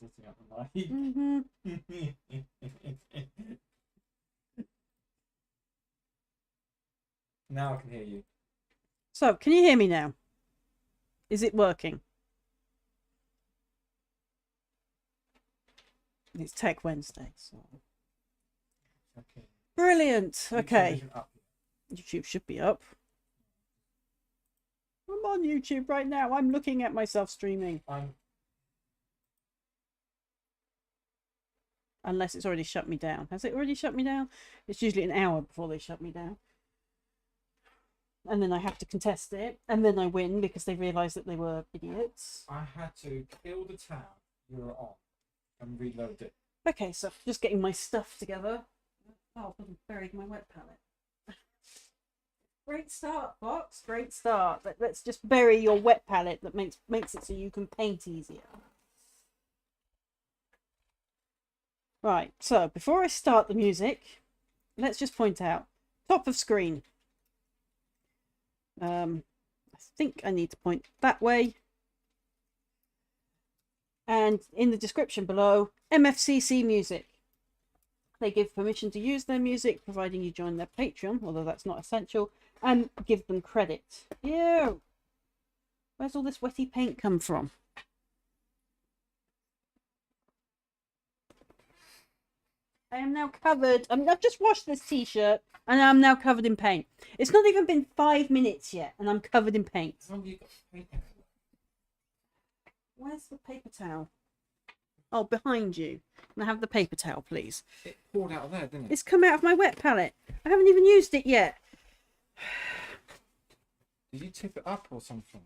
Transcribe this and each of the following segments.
sitting up the mic. Now I can hear you. So, can you hear me now? Is it working? It's Tech Wednesday, so... Okay. Brilliant. Okay. Up. YouTube should be up. I'm on YouTube right now. I'm looking at myself streaming. Unless it's already shut me down. Has it already shut me down? It's usually an hour before they shut me down. And then I have to contest it. And then I win because they realise that they were idiots. I had to kill the tab you were on and reload it. Okay, so just getting my stuff together. Oh, I've buried my wet palette. Great start, Fox. Great start. Let's just bury your wet palette. That makes it so you can paint easier. Right, so before I start the music, let's just point out, top of screen. I think I need to point that way. And in the description below, MFCC music. They give permission to use their music, providing you join their Patreon, although that's not essential, and give them credit. Ew! Where's all this wetty paint come from? I am now covered. I've just washed this t-shirt and I'm now covered in paint. It's not even been 5 minutes yet and I'm covered in paint. Where's the paper towel? Oh, behind you. Can I have the paper towel, please? It poured out of there, didn't it? It's come out of my wet palette. I haven't even used it yet. Did you tip it up or something?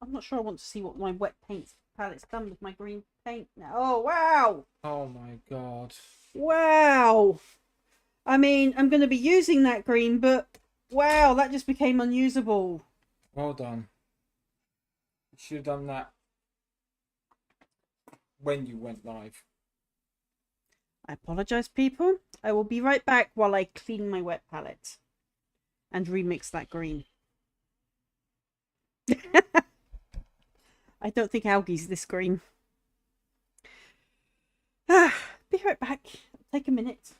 I'm not sure I want to see what my wet paint palette's done with my green paint now. Oh, wow! Oh my god. Wow! I mean, I'm going to be using that green, but wow, that just became unusable. Well done. You should have done that when you went live. I apologise, people. I will be right back while I clean my wet palette and remix that green. I don't think algae's this green. Be right back. Take a minute.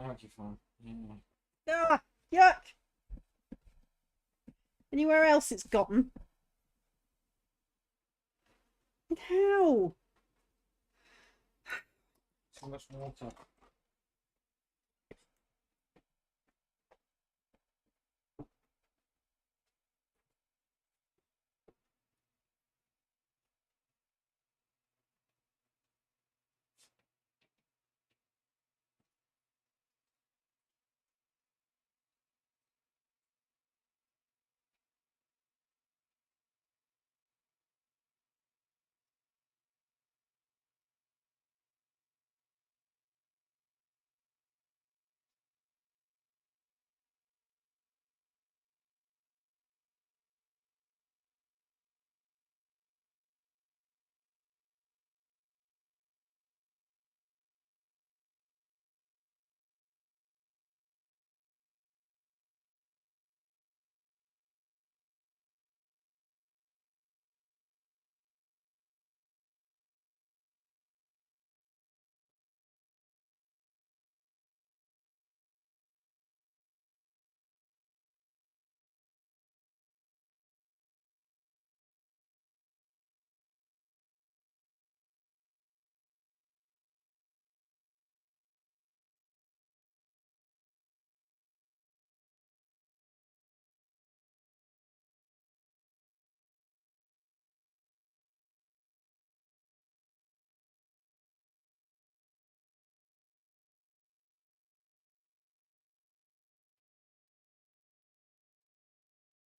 Algae farm. Yeah. Ah, yuck! Anywhere else it's gotten? And how? So much water.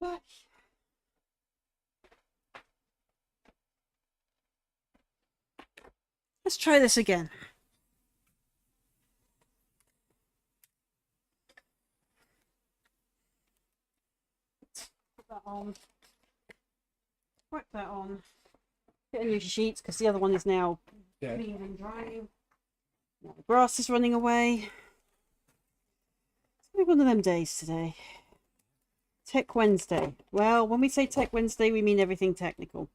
Back. Let's try this again. Put that on. Wipe that on. Get a new sheet because the other one is now clean and drying. Now the grass is running away. One of them days today. Tech Wednesday. Well, when we say Tech Wednesday, we mean everything technical.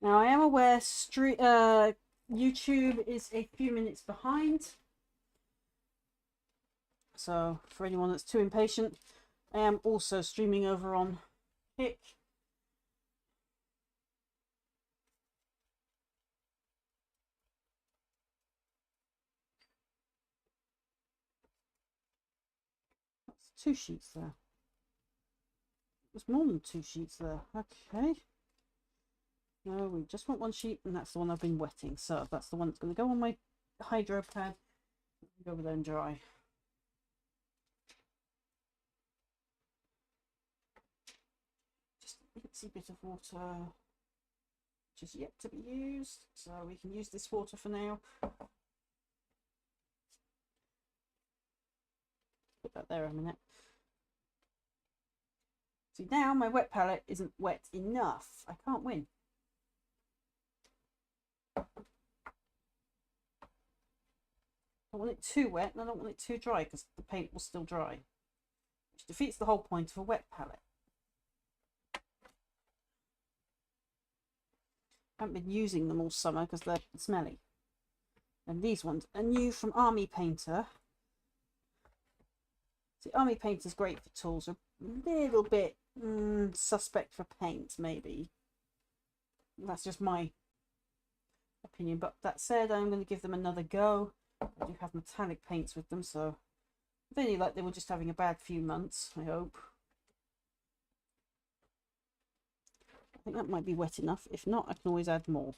Now, I am aware YouTube is a few minutes behind. So, for anyone that's too impatient, I am also streaming over on Kick. That's 2 sheets there. There's more than 2 sheets there. Okay. No, we just want 1 sheet, and that's the one I've been wetting. So that's the one that's going to go on my hydro pad. Go over there and dry. Just a itsy bit of water, which is yet to be used. So we can use this water for now. Put that there a minute. See, now my wet palette isn't wet enough. I can't win. I don't want it too wet, and I don't want it too dry, because the paint will still dry, which defeats the whole point of a wet palette. I haven't been using them all summer because they're smelly. And these ones are new from Army Painter. See, Army Painter's great for tools. A little bit suspect for paint, maybe. That's just my opinion. But that said, I'm going to give them another go. I do have metallic paints with them, so if any luck, they were just having a bad few months, I hope. I think that might be wet enough. If not, I can always add more.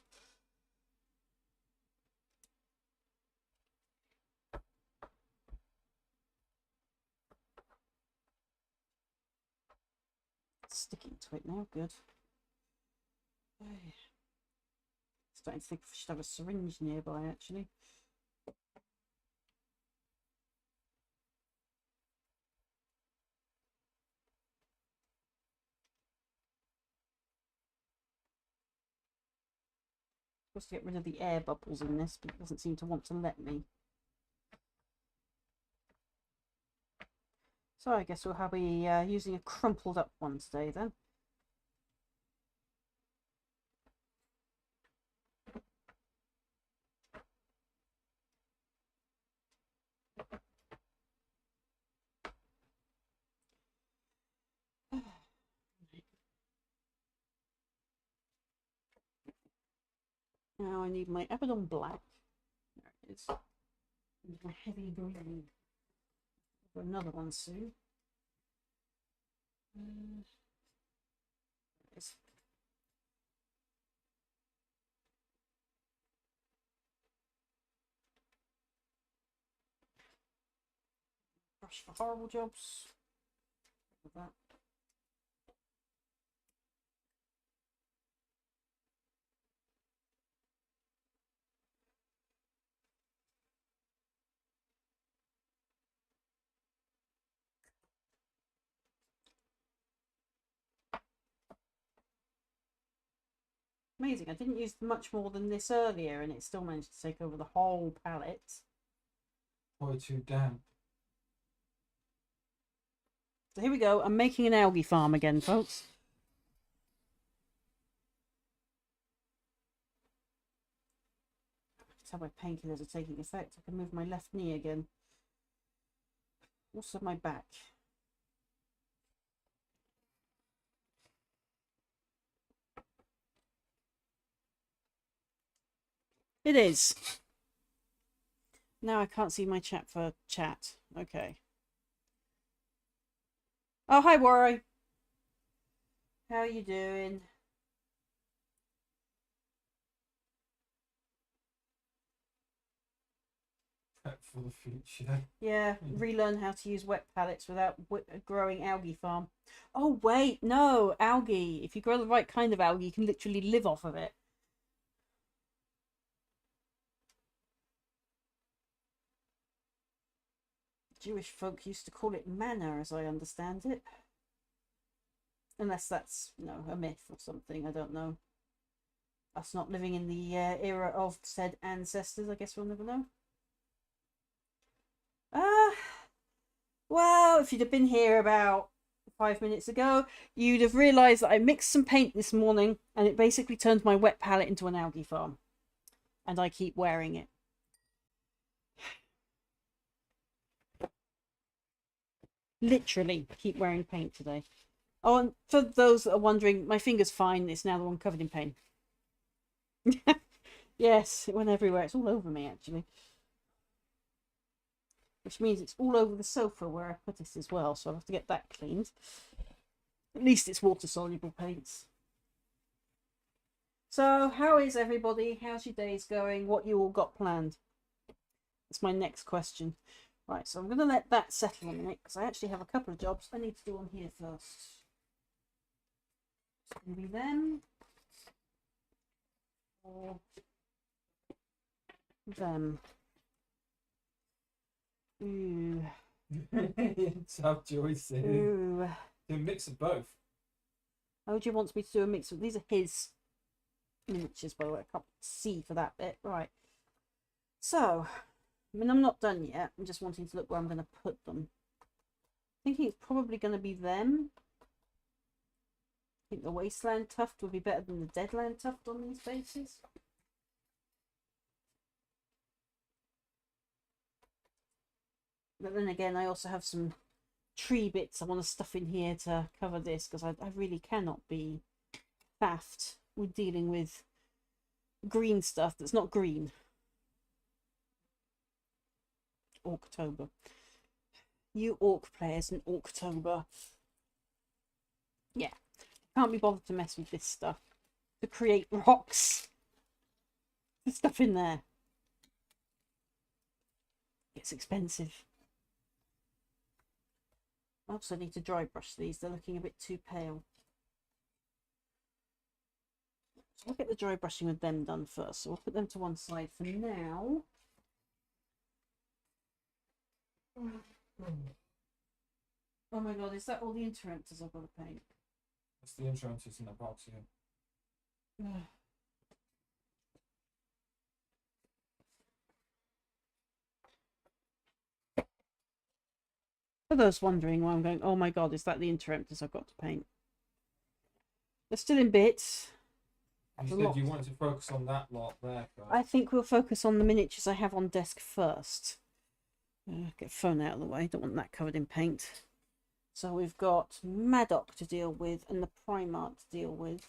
It's sticking to it now, good. Starting to think I should have a syringe nearby, actually. Supposed to get rid of the air bubbles in this, but it doesn't seem to want to let me. So I guess we'll be using a crumpled up one today then. Now I need my Abaddon Black. There it is. And my heavy green. For another one soon. There it is. Brush for horrible jobs. Look at that. Amazing, I didn't use much more than this earlier and it still managed to take over the whole palette. Probably too damp. So here we go, I'm making an algae farm again, folks. That's how my painkillers are taking effect. I can move my left knee again. Also my back. It is. Now I can't see my chat for chat. Okay. Oh, hi, Warren. How are you doing? Prep for the future. Yeah, relearn how to use wet pallets without growing algae farm. Oh, wait, no, algae. If you grow the right kind of algae, you can literally live off of it. Jewish folk used to call it manna, as I understand it. Unless that's, a myth or something, I don't know. Us not living in the era of said ancestors, I guess we'll never know. Well, if you'd have been here about 5 minutes ago, you'd have realised that I mixed some paint this morning and it basically turned my wet palette into an algae farm. And I keep wearing it. Literally keep wearing paint today. Oh, and for those that are wondering, my finger's fine. It's now the one covered in paint. Yes, it went everywhere. It's all over me, actually. Which means it's all over the sofa where I put it as well. So I'll have to get that cleaned. At least it's water-soluble paints. So, how is everybody? How's your days going? What you all got planned? That's my next question. Right, so I'm going to let that settle a minute because I actually have a couple of jobs I need to do on here first. It's going to be them. Or them. Ooh. Tough choices. Ooh. Do a mix of both. OJ wants me to do a mix of these are his miniatures, by the way. I can't see for that bit. Right. So, I mean, I'm not done yet. I'm just wanting to look where I'm going to put them. Thinking it's probably going to be them. I think the Wasteland Tuft would be better than the Deadland Tuft on these bases. But then again, I also have some tree bits I want to stuff in here to cover this because I really cannot be faffed with dealing with green stuff that's not green. October. You orc players in October. Yeah. Can't be bothered to mess with this stuff. To create rocks. The stuff in there. It's expensive. I also need to dry brush these. They're looking a bit too pale. So I'll get the dry brushing with them done first. So we'll put them to one side for now. Oh my god, is that all the interrupters I've got to paint? That's the interrupters in the box here. For those wondering why I'm going, oh my god, is that the interrupters I've got to paint? They're still in bits. You said you wanted to focus on that lot there first. I think we'll focus on the miniatures I have on desk first. Get phone out of the way, don't want that covered in paint. So we've got Maddock to deal with and the Primarch to deal with.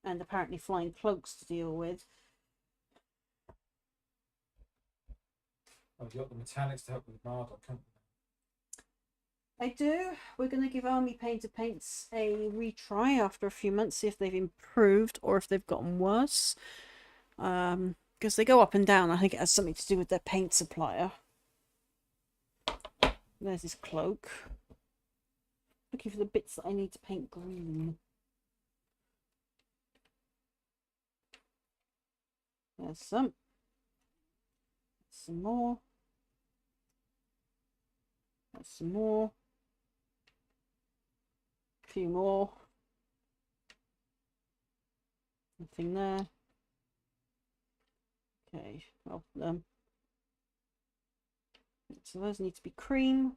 And apparently Flying Cloaks to deal with. Oh, you've got the metallics to help with Marduk, haven't you? I do. We're going to give Army Painter Paints a retry after a few months, see if they've improved or if they've gotten worse. Because they go up and down. I think it has something to do with their paint supplier. There's his cloak. Looking for the bits that I need to paint green. There's some. Some more. There's some more. A few more. Nothing there. Okay, well, so those need to be cream.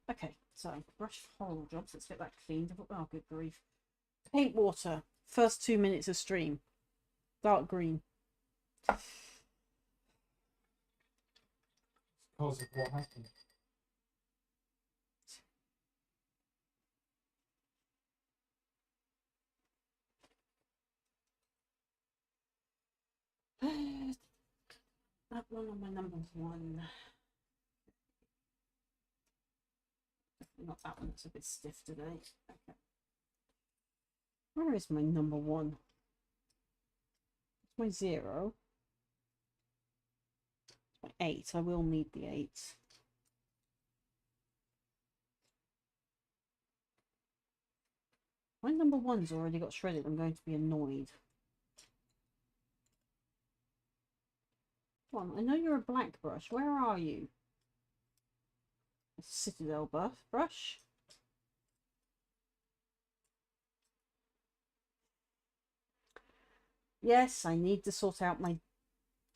Okay, so brush horrible jobs. Let's get that cleaned. Oh, good grief. Paint water. First 2 minutes of stream. Dark green. Because of what happened. That one on my number one. Not that one, it's a bit stiff today. Okay. Where is my number one? It's my 0. It's my 8. I will need the 8. My number one's already got shredded. I'm going to be annoyed. Come on, I know you're a black brush. Where are you? A Citadel brush. Yes, I need to sort out my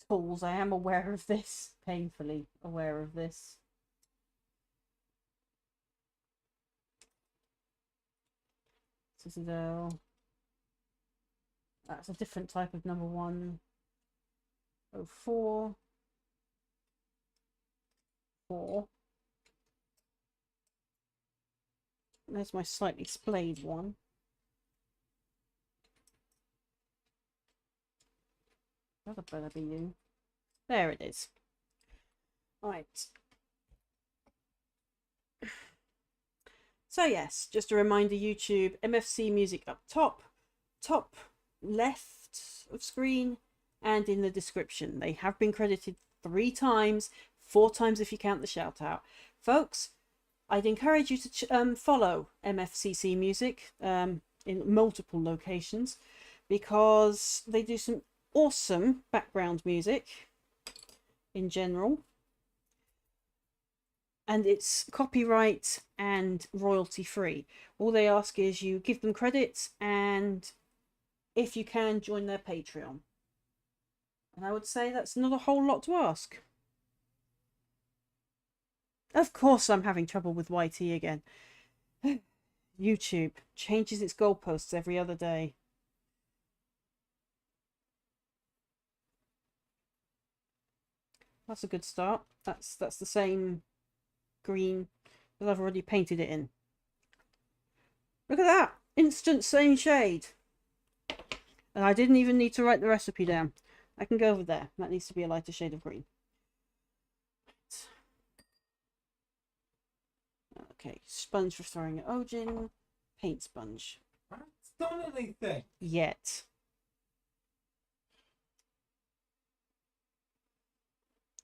tools. I am aware of this. Painfully aware of this. Citadel. That's a different type of number 104. 4. There's my slightly splayed one. That better be you. There it is. Right. So yes, just a reminder, YouTube, MFC music up top left of screen, and in the description. They have been credited 3 times, 4 times if you count the shout out. Folks, I'd encourage you to follow MFCC music in multiple locations, because they do some awesome background music in general. And it's copyright and royalty free. All they ask is you give them credits, and if you can, join their Patreon. And I would say that's not a whole lot to ask. Of course I'm having trouble with YT again. YouTube changes its goalposts every other day. That's a good start. That's the same green that I've already painted it in. Look at that! Instant same shade. And I didn't even need to write the recipe down. I can go over there. That needs to be a lighter shade of green. Okay, sponge for throwing at Ojin. Paint sponge. I haven't done anything yet.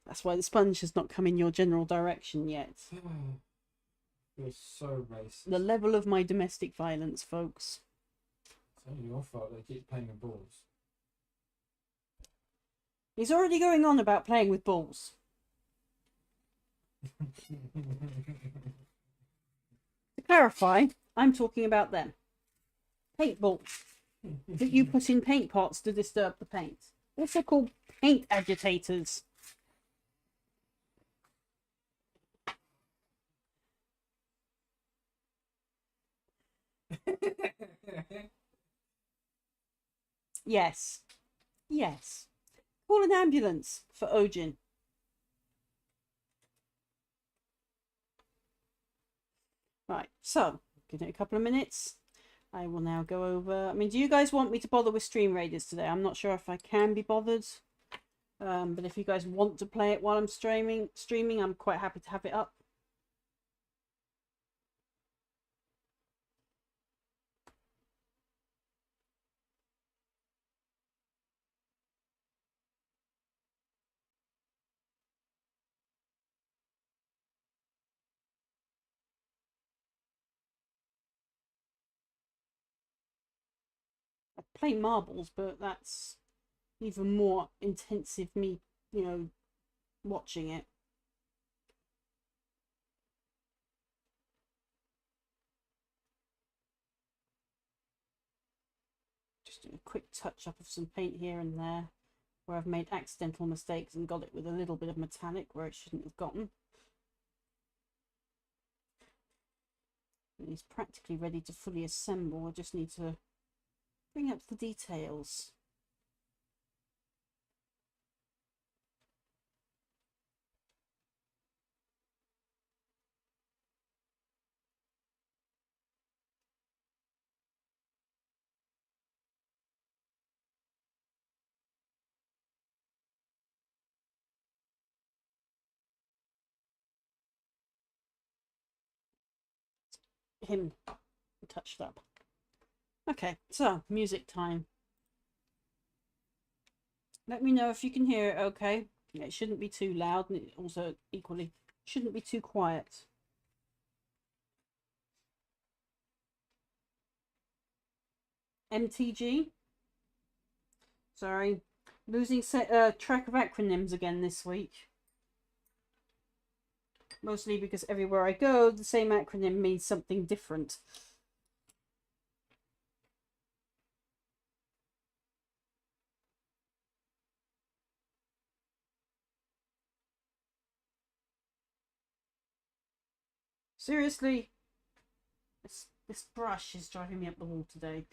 That's why the sponge has not come in your general direction yet. You're so racist. The level of my domestic violence, folks. It's only your fault they keep playing with balls. He's already going on about playing with balls. To clarify, I'm talking about them. Paint balls that you put in paint pots to disturb the paint. Also called paint agitators. Yes. Yes. Call an ambulance for Ojin. Right, so, give it a couple of minutes. I will now go over... I mean, do you guys want me to bother with Stream Raiders today? I'm not sure if I can be bothered. But if you guys want to play it while I'm streaming, I'm quite happy to have it up. I play marbles, but that's even more intensive me, watching it. Just do a quick touch up of some paint here and there where I've made accidental mistakes and got it with a little bit of metallic where it shouldn't have gotten. And he's practically ready to fully assemble. I just need to bring up the details. Him touched up. Okay, so music time. Let me know if you can hear it okay. It shouldn't be too loud, and it also equally shouldn't be too quiet. MTG. Sorry, losing track of acronyms again this week. Mostly because everywhere I go, the same acronym means something different. Seriously, this brush is driving me up the wall today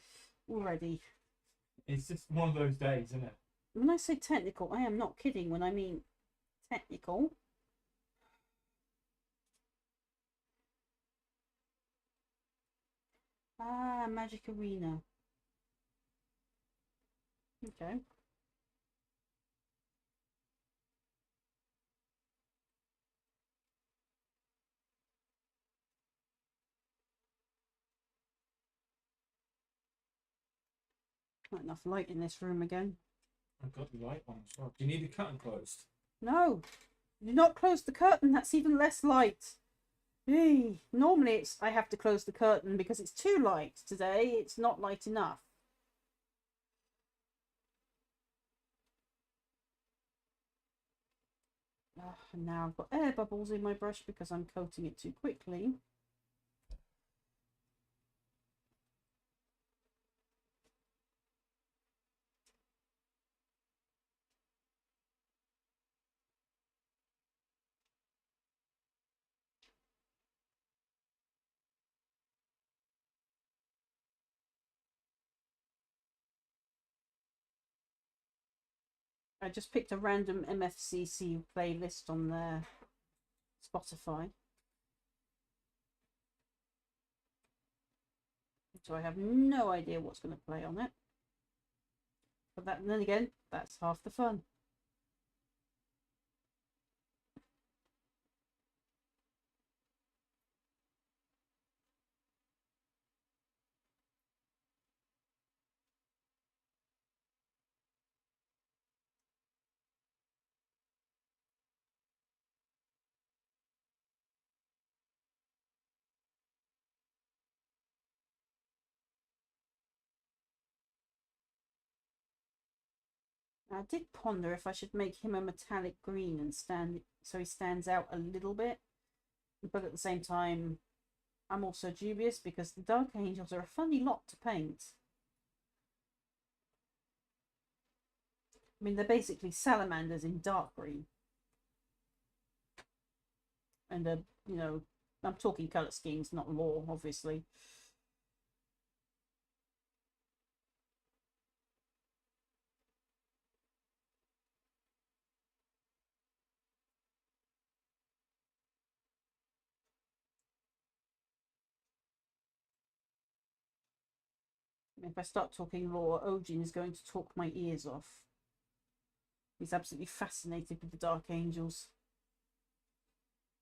already. It's just one of those days, isn't it? When I say technical, I am not kidding when I mean technical. Ah, Magic Arena. Okay. Not enough light in this room again. I've got the light on as well. Do you need the curtain closed? No, do not close the curtain. That's even less light. Eey. Normally it's I have to close the curtain because it's too light. Today it's not light enough. And now I've got air bubbles in my brush because I'm coating it too quickly. I just picked a random MFCC playlist on their Spotify. So I have no idea what's going to play on it. But then again, that's half the fun. I did ponder if I should make him a metallic green and so he stands out a little bit. But at the same time, I'm also dubious because the Dark Angels are a funny lot to paint. I mean, they're basically salamanders in dark green. And, you know, I'm talking colour schemes, not lore, obviously. If I start talking lore, Ojin is going to talk my ears off. He's absolutely fascinated with the Dark Angels.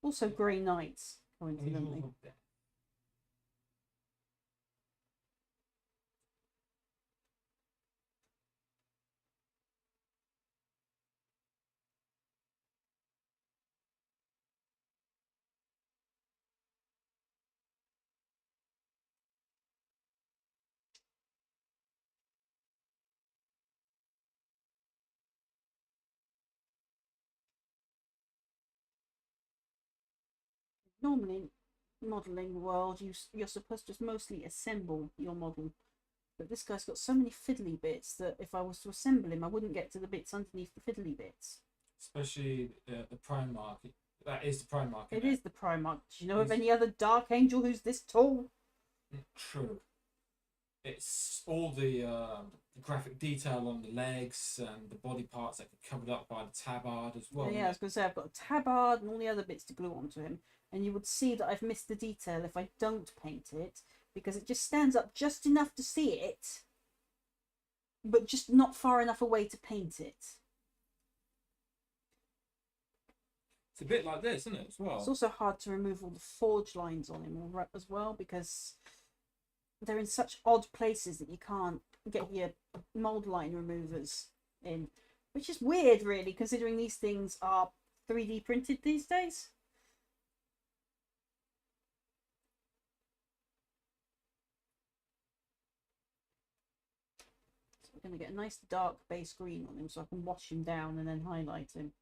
Also Grey Knights, coincidentally. Normally, modelling world, you're supposed to mostly assemble your model. But this guy's got so many fiddly bits that if I was to assemble him, I wouldn't get to the bits underneath the fiddly bits. Especially the Primarch. That is the Primarch. It is the Primarch. Do you know of any other Dark Angel who's this tall? True. It's all the graphic detail on the legs and the body parts that get covered up by the tabard as well. Yeah, I was going to say I've got a tabard and all the other bits to glue onto him. And you would see that I've missed the detail if I don't paint it, because it just stands up just enough to see it, but just not far enough away to paint it. It's a bit like this, isn't it, as well? It's also hard to remove all the forge lines on him as well, because they're in such odd places that you can't get your mold line removers in, which is weird, really, considering these things are 3D printed these days. So I'm going to get a nice dark base green on him so I can wash him down and then highlight him.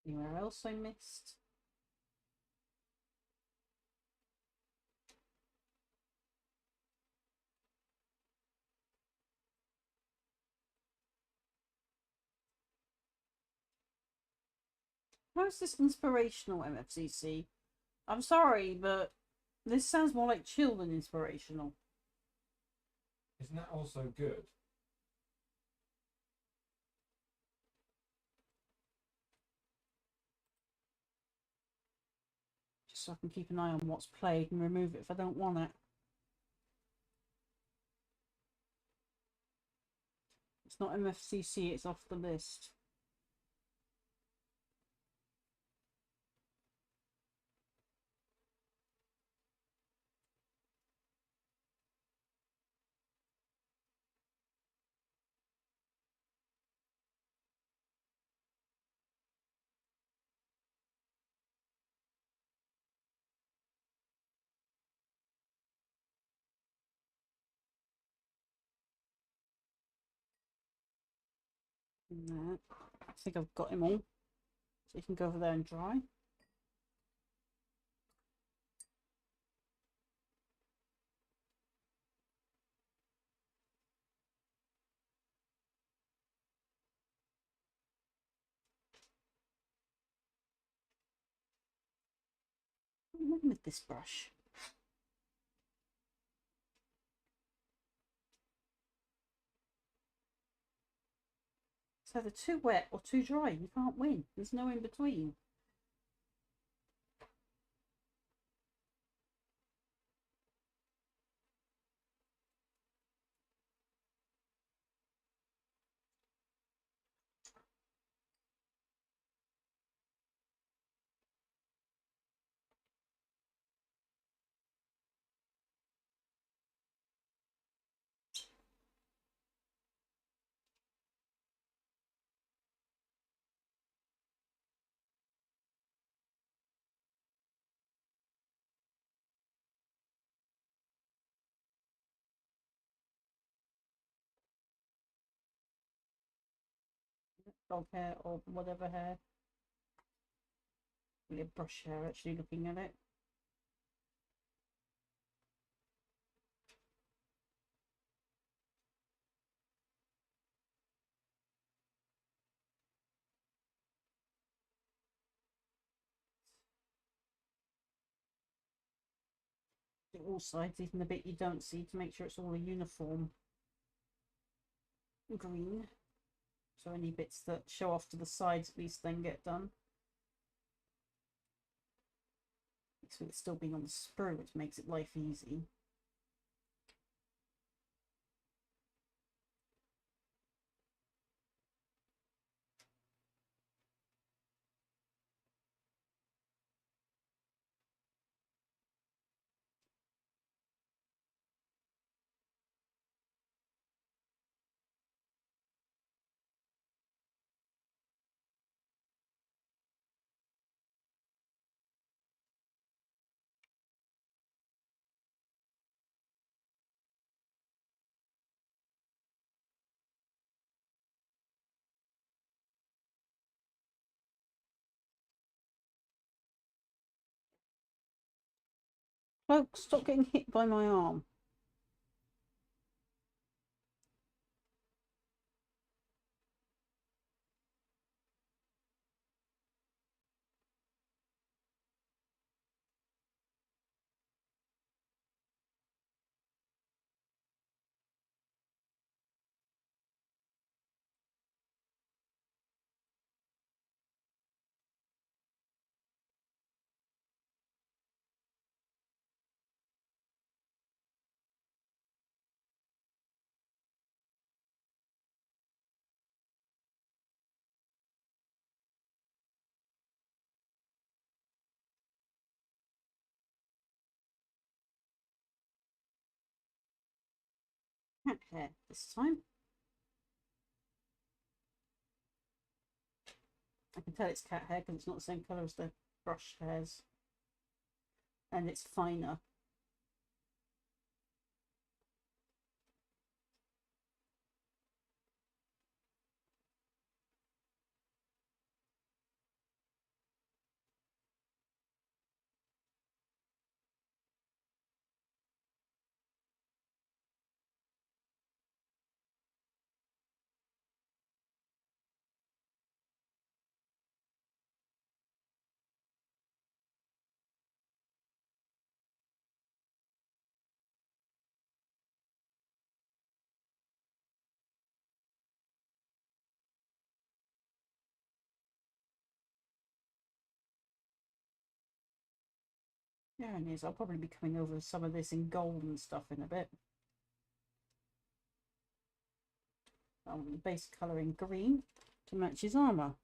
Anywhere else I missed? How is this inspirational, MFCC? I'm sorry, but this sounds more like chill than inspirational. Isn't that also good? Just so I can keep an eye on what's played and remove it if I don't want it. It's not MFCC, it's off the list. No, I think I've got him all. So you can go over there and dry. What's wrong with this brush? It's either too wet or too dry. You can't win. There's no in between. Dog hair or whatever hair. Really brush hair actually looking at it. Do all sides, even the bit you don't see, to make sure it's all a uniform green. So any bits that show off to the sides at least then get done. So it's still being on the sprue, which makes it life easy. Cloak, stop getting hit by my arm. Cat hair this time. I can tell it's cat hair because it's not the same colour as the brush hairs. And it's finer. There it is. I'll probably be coming over some of this in gold and stuff in a bit. The base colour in green to match his armour.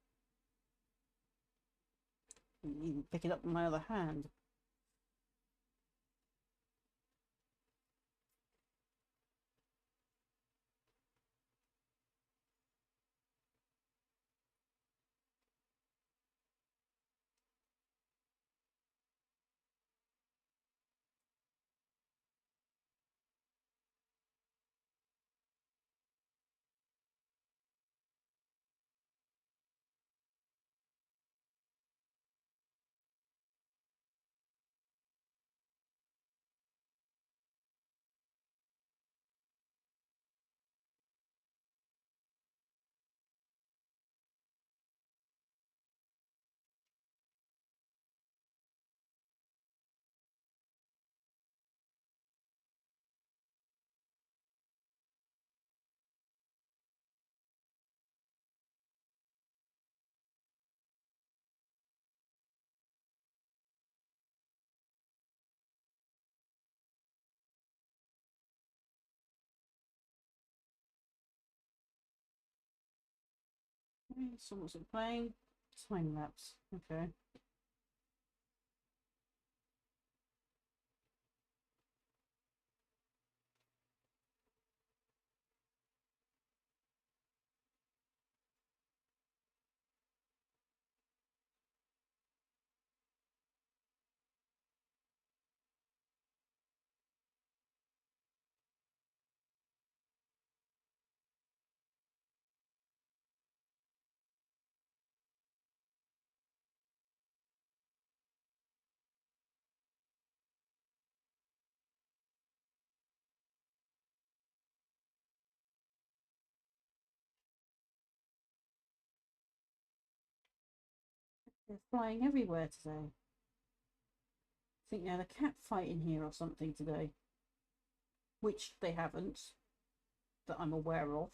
You can pick it up with my other hand. So what's it playing? Time lapse. Okay. They're flying everywhere today. I think they had a cat fight in here or something today. Which they haven't, that I'm aware of.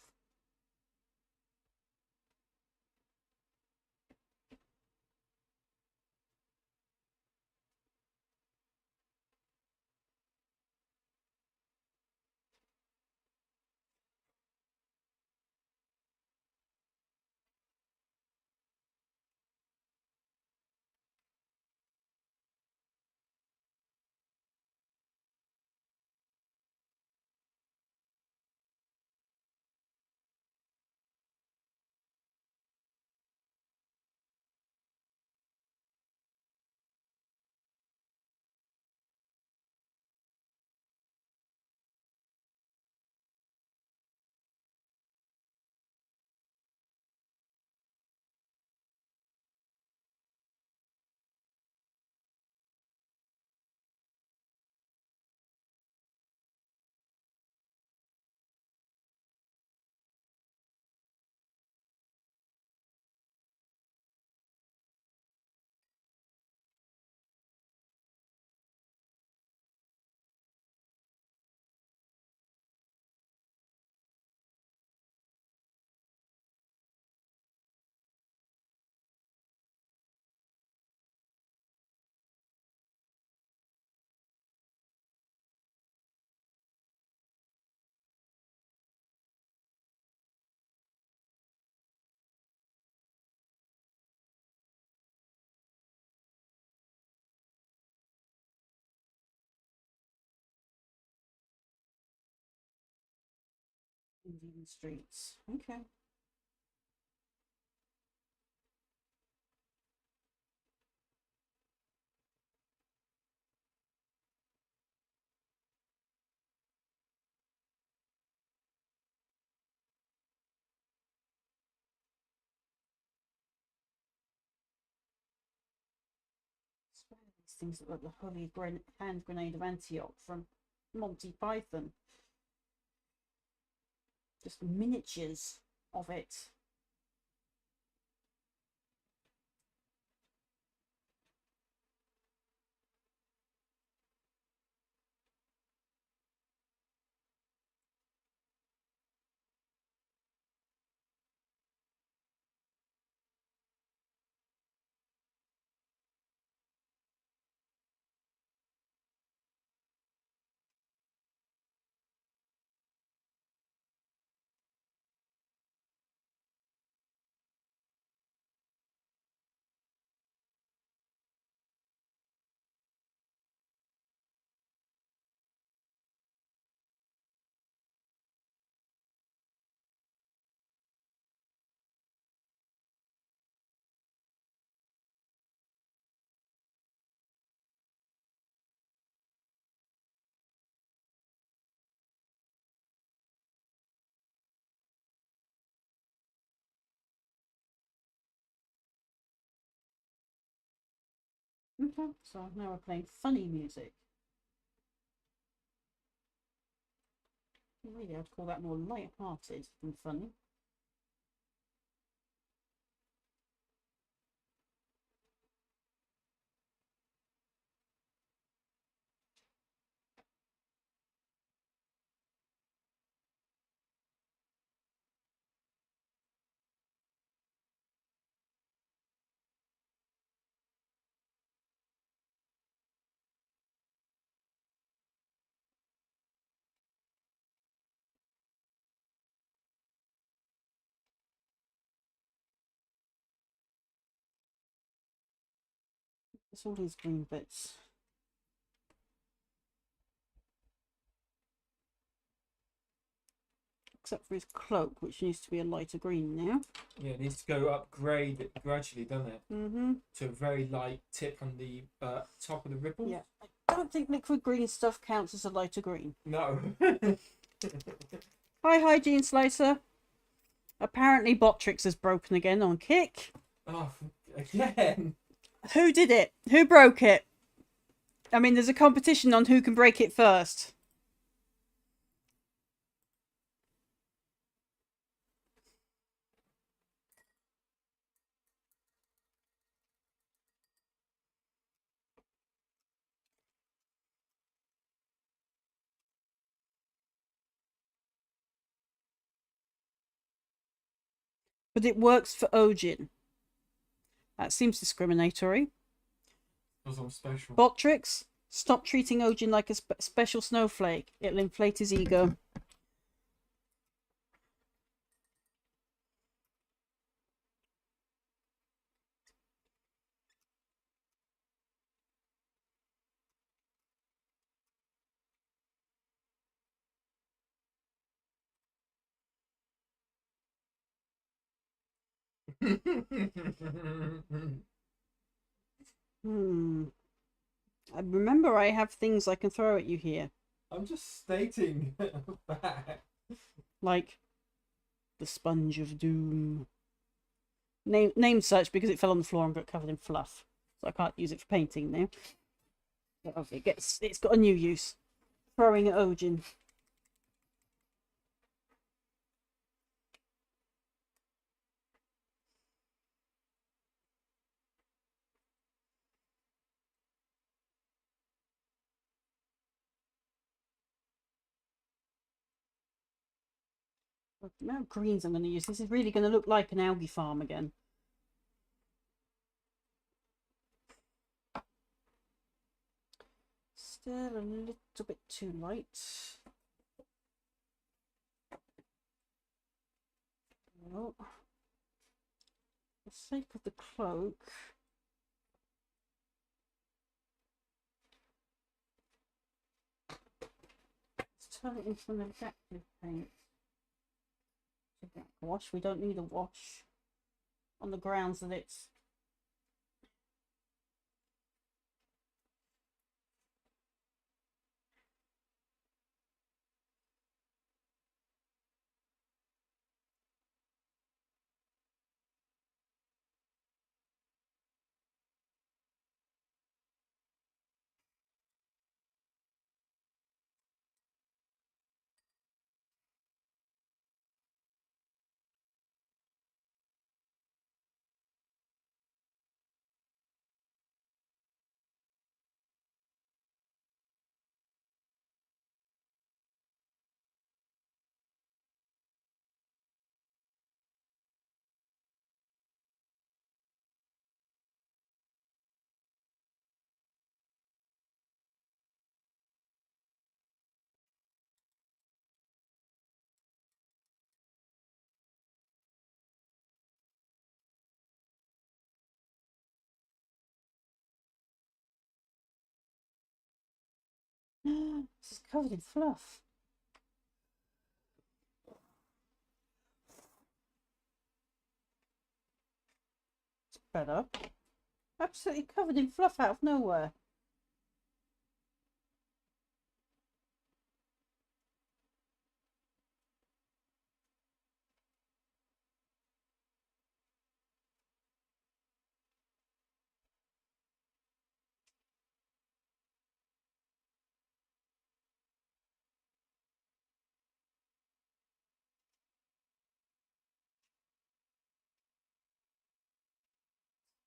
Indian streets. Okay. These things look like the holy hand grenade of Antioch from Monty Python. Just miniatures of it. temper. So now we're playing funny music. Really, I'd call that more light-hearted than funny. It's all these green bits. Except for his cloak, which needs to be a lighter green now. Yeah, it needs to go upgrade it gradually, doesn't it? Mm-hmm. To a very light tip on the top of the ripple. Yeah. I don't think liquid green stuff counts as a lighter green. No. Hi, Hygiene Slicer. Apparently Botrix has broken again on Kick. Oh, again. Who did it? Who broke it? I mean, there's a competition on who can break it first. But it works for Ojin. That seems discriminatory. Because I'm special. Botrix, stop treating Ojin like a special snowflake. It'll inflate his ego. I remember I have things I can throw at you here. I'm just stating that. Like the Sponge of Doom. Named such because it fell on the floor and got covered in fluff. So I can't use it for painting now. But it's got a new use. Throwing at Ojin. The amount of greens I'm going to use. This is really going to look like an algae farm again. Still a little bit too light. Well, for the sake of the cloak, let's turn it into an adaptive paint. Wash. We don't need a wash on the grounds that it's this is covered in fluff. It's better. Absolutely covered in fluff out of nowhere.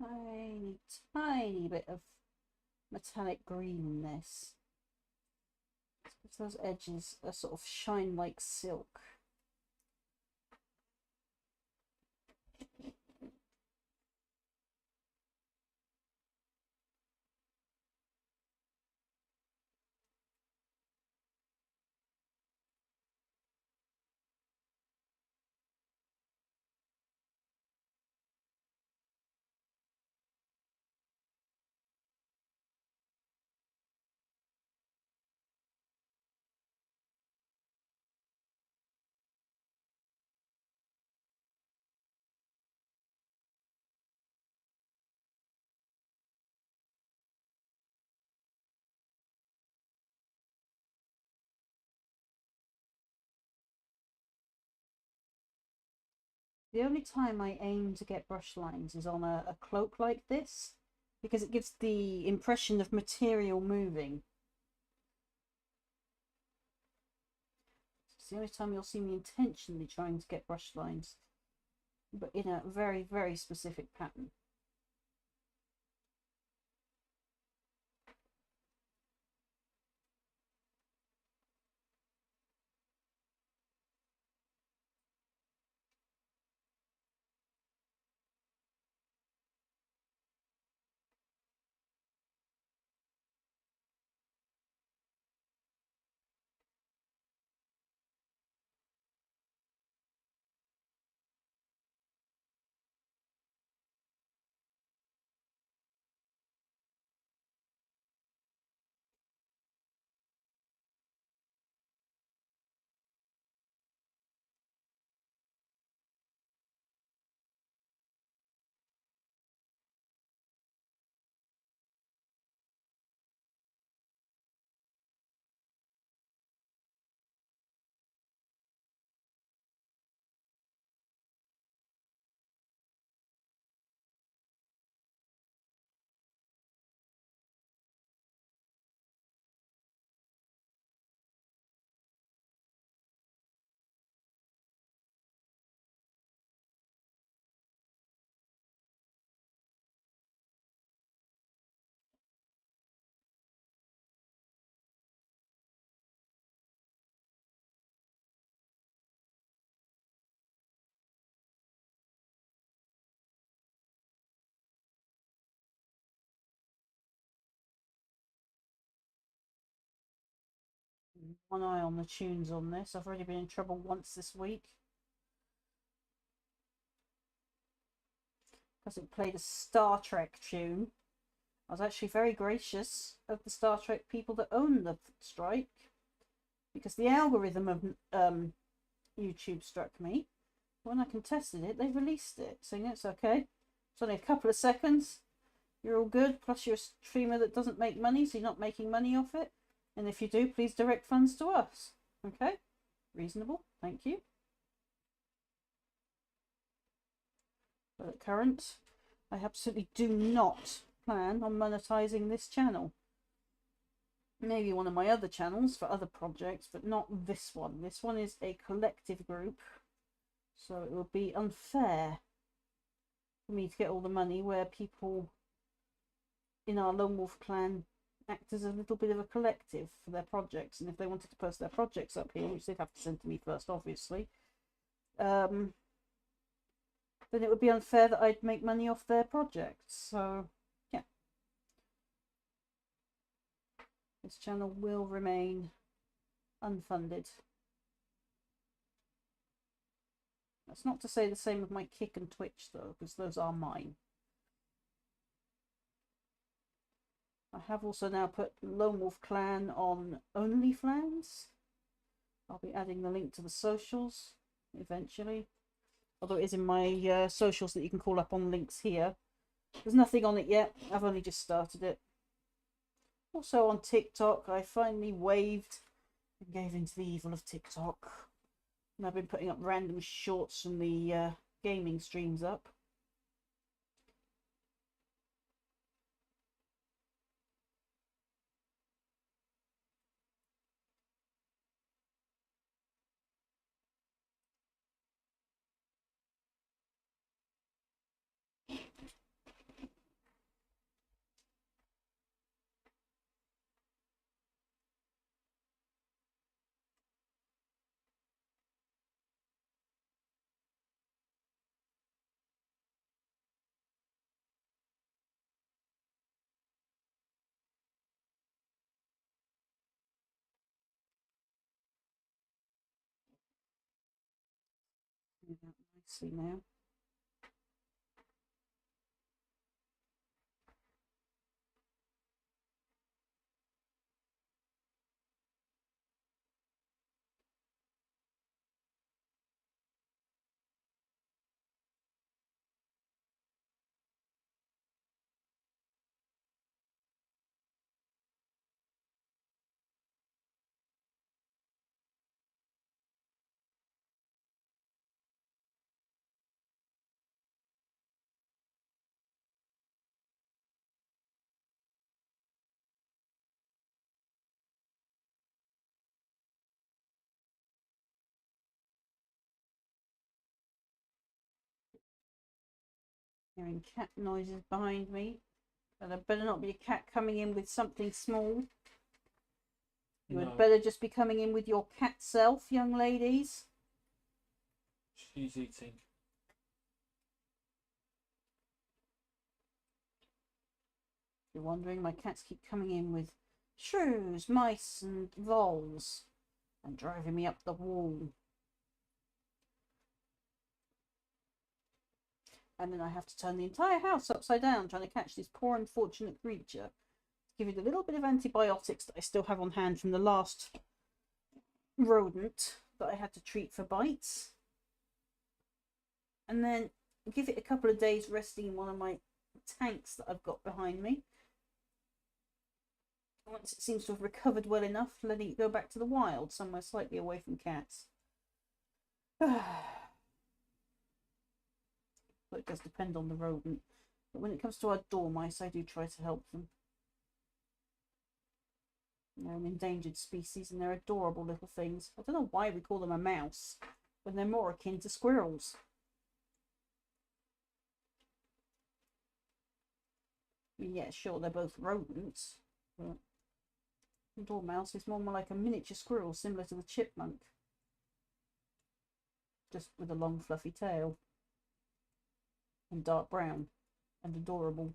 tiny, tiny bit of metallic green in this. If those edges are sort of shine like silk. The only time I aim to get brush lines is on a cloak like this, because it gives the impression of material moving. It's the only time you'll see me intentionally trying to get brush lines, but in a very, very specific pattern. One eye on the tunes on this. I've already been in trouble once this week because it played a Star Trek tune. I was actually very gracious of the Star Trek people that own the strike, because the algorithm of YouTube struck me. When I contested it, they released it, saying it's okay. It's only a couple of seconds. You're all good. Plus, you're a streamer that doesn't make money, so you're not making money off it. And if you do, please direct funds to us. Okay? Reasonable. Thank you. But at current, I absolutely do not plan on monetizing this channel. Maybe one of my other channels for other projects, but not this one. This one is a collective group, so it would be unfair for me to get all the money where people in our Lone Wolf clan act as a little bit of a collective for their projects. And if they wanted to post their projects up here, which they'd have to send to me first, obviously, then it would be unfair that I'd make money off their projects. So, yeah. This channel will remain unfunded. That's not to say the same of my Kick and Twitch, though, because those are mine. I have also now put Lone Wolf Clan on OnlyFans. I'll be adding the link to the socials eventually. Although it is in my socials that you can call up on links here. There's nothing on it yet. I've only just started it. Also on TikTok, I finally waved and gave into the evil of TikTok. And I've been putting up random shorts from the gaming streams up. it out nicely now. Hearing cat noises behind me. But there better not be a cat coming in with something small. You No, had better just be coming in with your cat self, young ladies. she's eating. If you're wondering, my cats keep coming in with shrews, mice, and voles and driving me up the wall. And then I have to turn the entire house upside down trying to catch this poor unfortunate creature. Give it a little bit of antibiotics that I still have on hand from the last rodent that I had to treat for bites. And then give it a couple of days resting in one of my tanks that I've got behind me. Once it seems to have recovered well enough, letting it go back to the wild, somewhere slightly away from cats. But it does depend on the rodent. But when it comes to our dormice, I do try to help them. They're an endangered species and they're adorable little things. I don't know why we call them a mouse when they're more akin to squirrels. I mean, yeah, sure, they're both rodents, but the dormouse is more like a miniature squirrel, similar to the chipmunk. Just with a long fluffy tail. And dark brown. And adorable.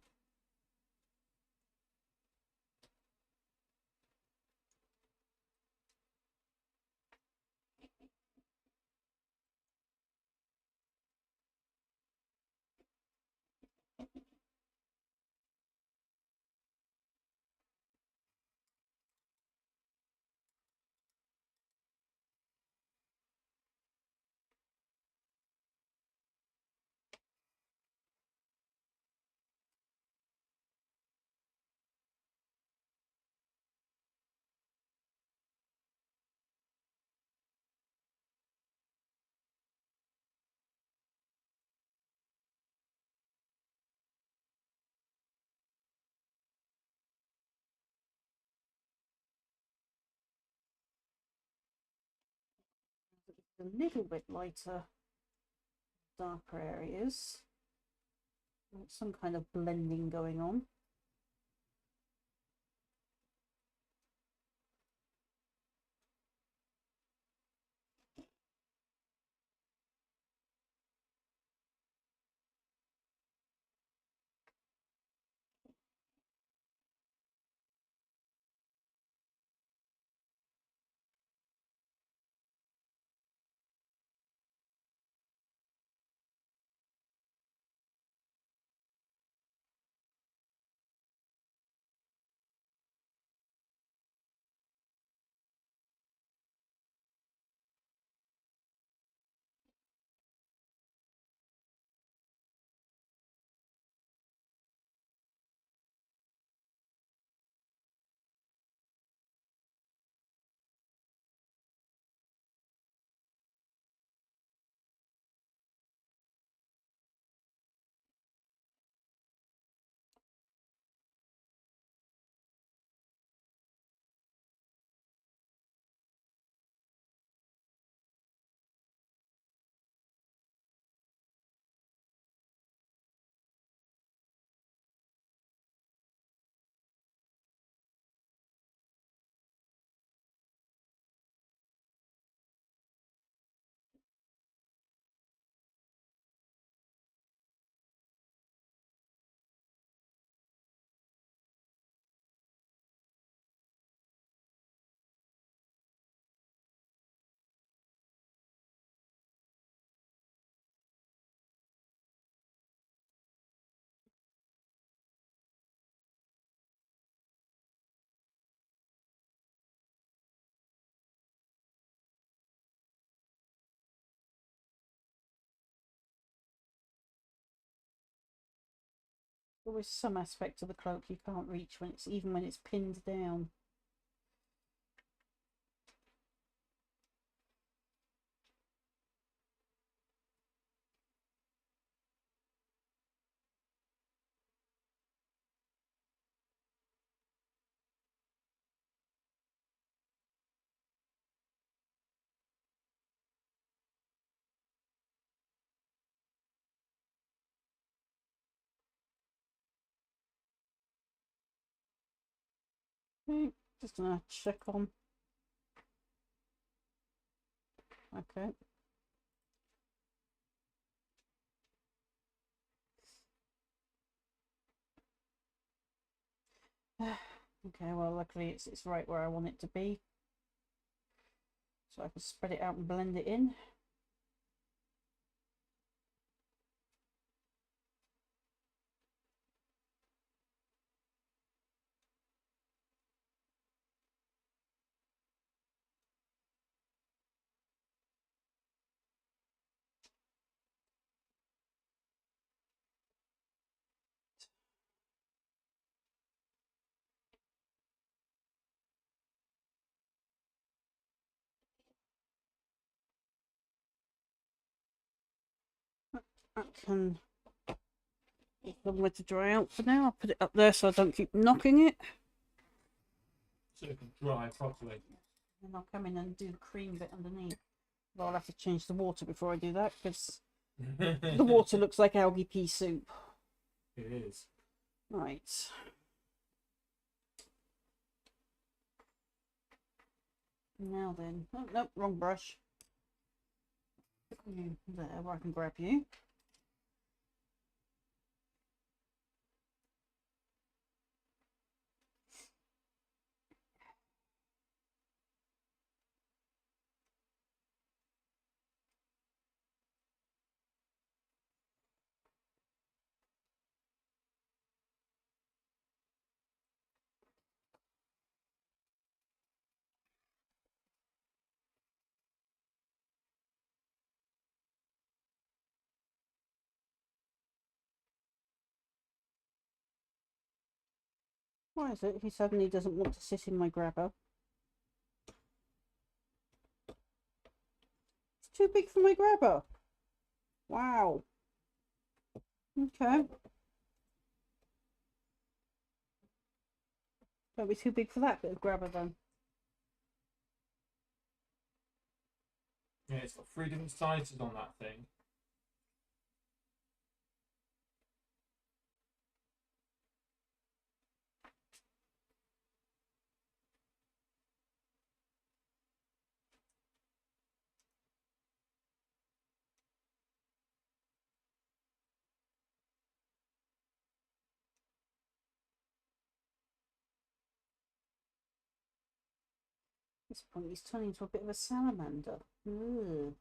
A little bit lighter, darker areas. Some kind of blending going on. always some aspect of the cloak you can't reach when it's even when it's pinned down. Okay, just gonna check on. Okay. Okay, well luckily it's right where I want it to be. So I can spread it out and blend it in. That can be somewhere to dry out for now. I'll put it up there so I don't keep knocking it. So it can dry properly. And I'll come in and do the cream bit underneath. Well, I'll have to change the water before I do that because the water looks like algae pea soup. It is. Right. Now then. Oh, nope, wrong brush. Put you there where I can grab you. Why is it he suddenly doesn't want to sit in my grabber? It's too big for my grabber. Wow. Okay. Don't be too big for that bit of grabber then. Yeah, it's got 3 different sizes on that thing. At this point he's turning into a bit of a salamander. Ugh.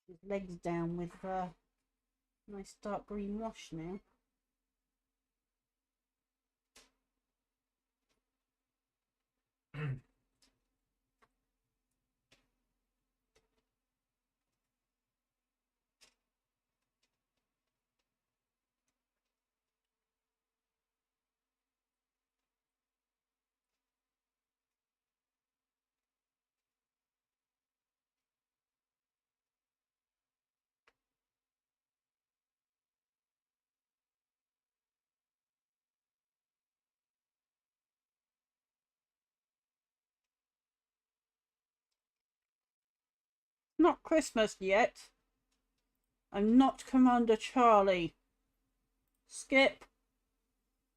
His legs down with nice dark green wash now. Not Christmas yet. I'm not Commander Charlie. Skip.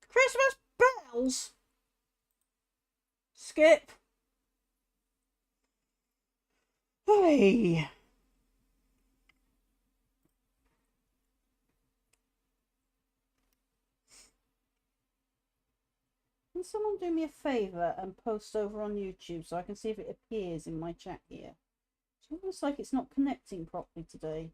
Christmas bells? Skip. Hey. Can someone do me a favour and post over on YouTube so I can see if it appears in my chat here? It's almost like it's not connecting properly today.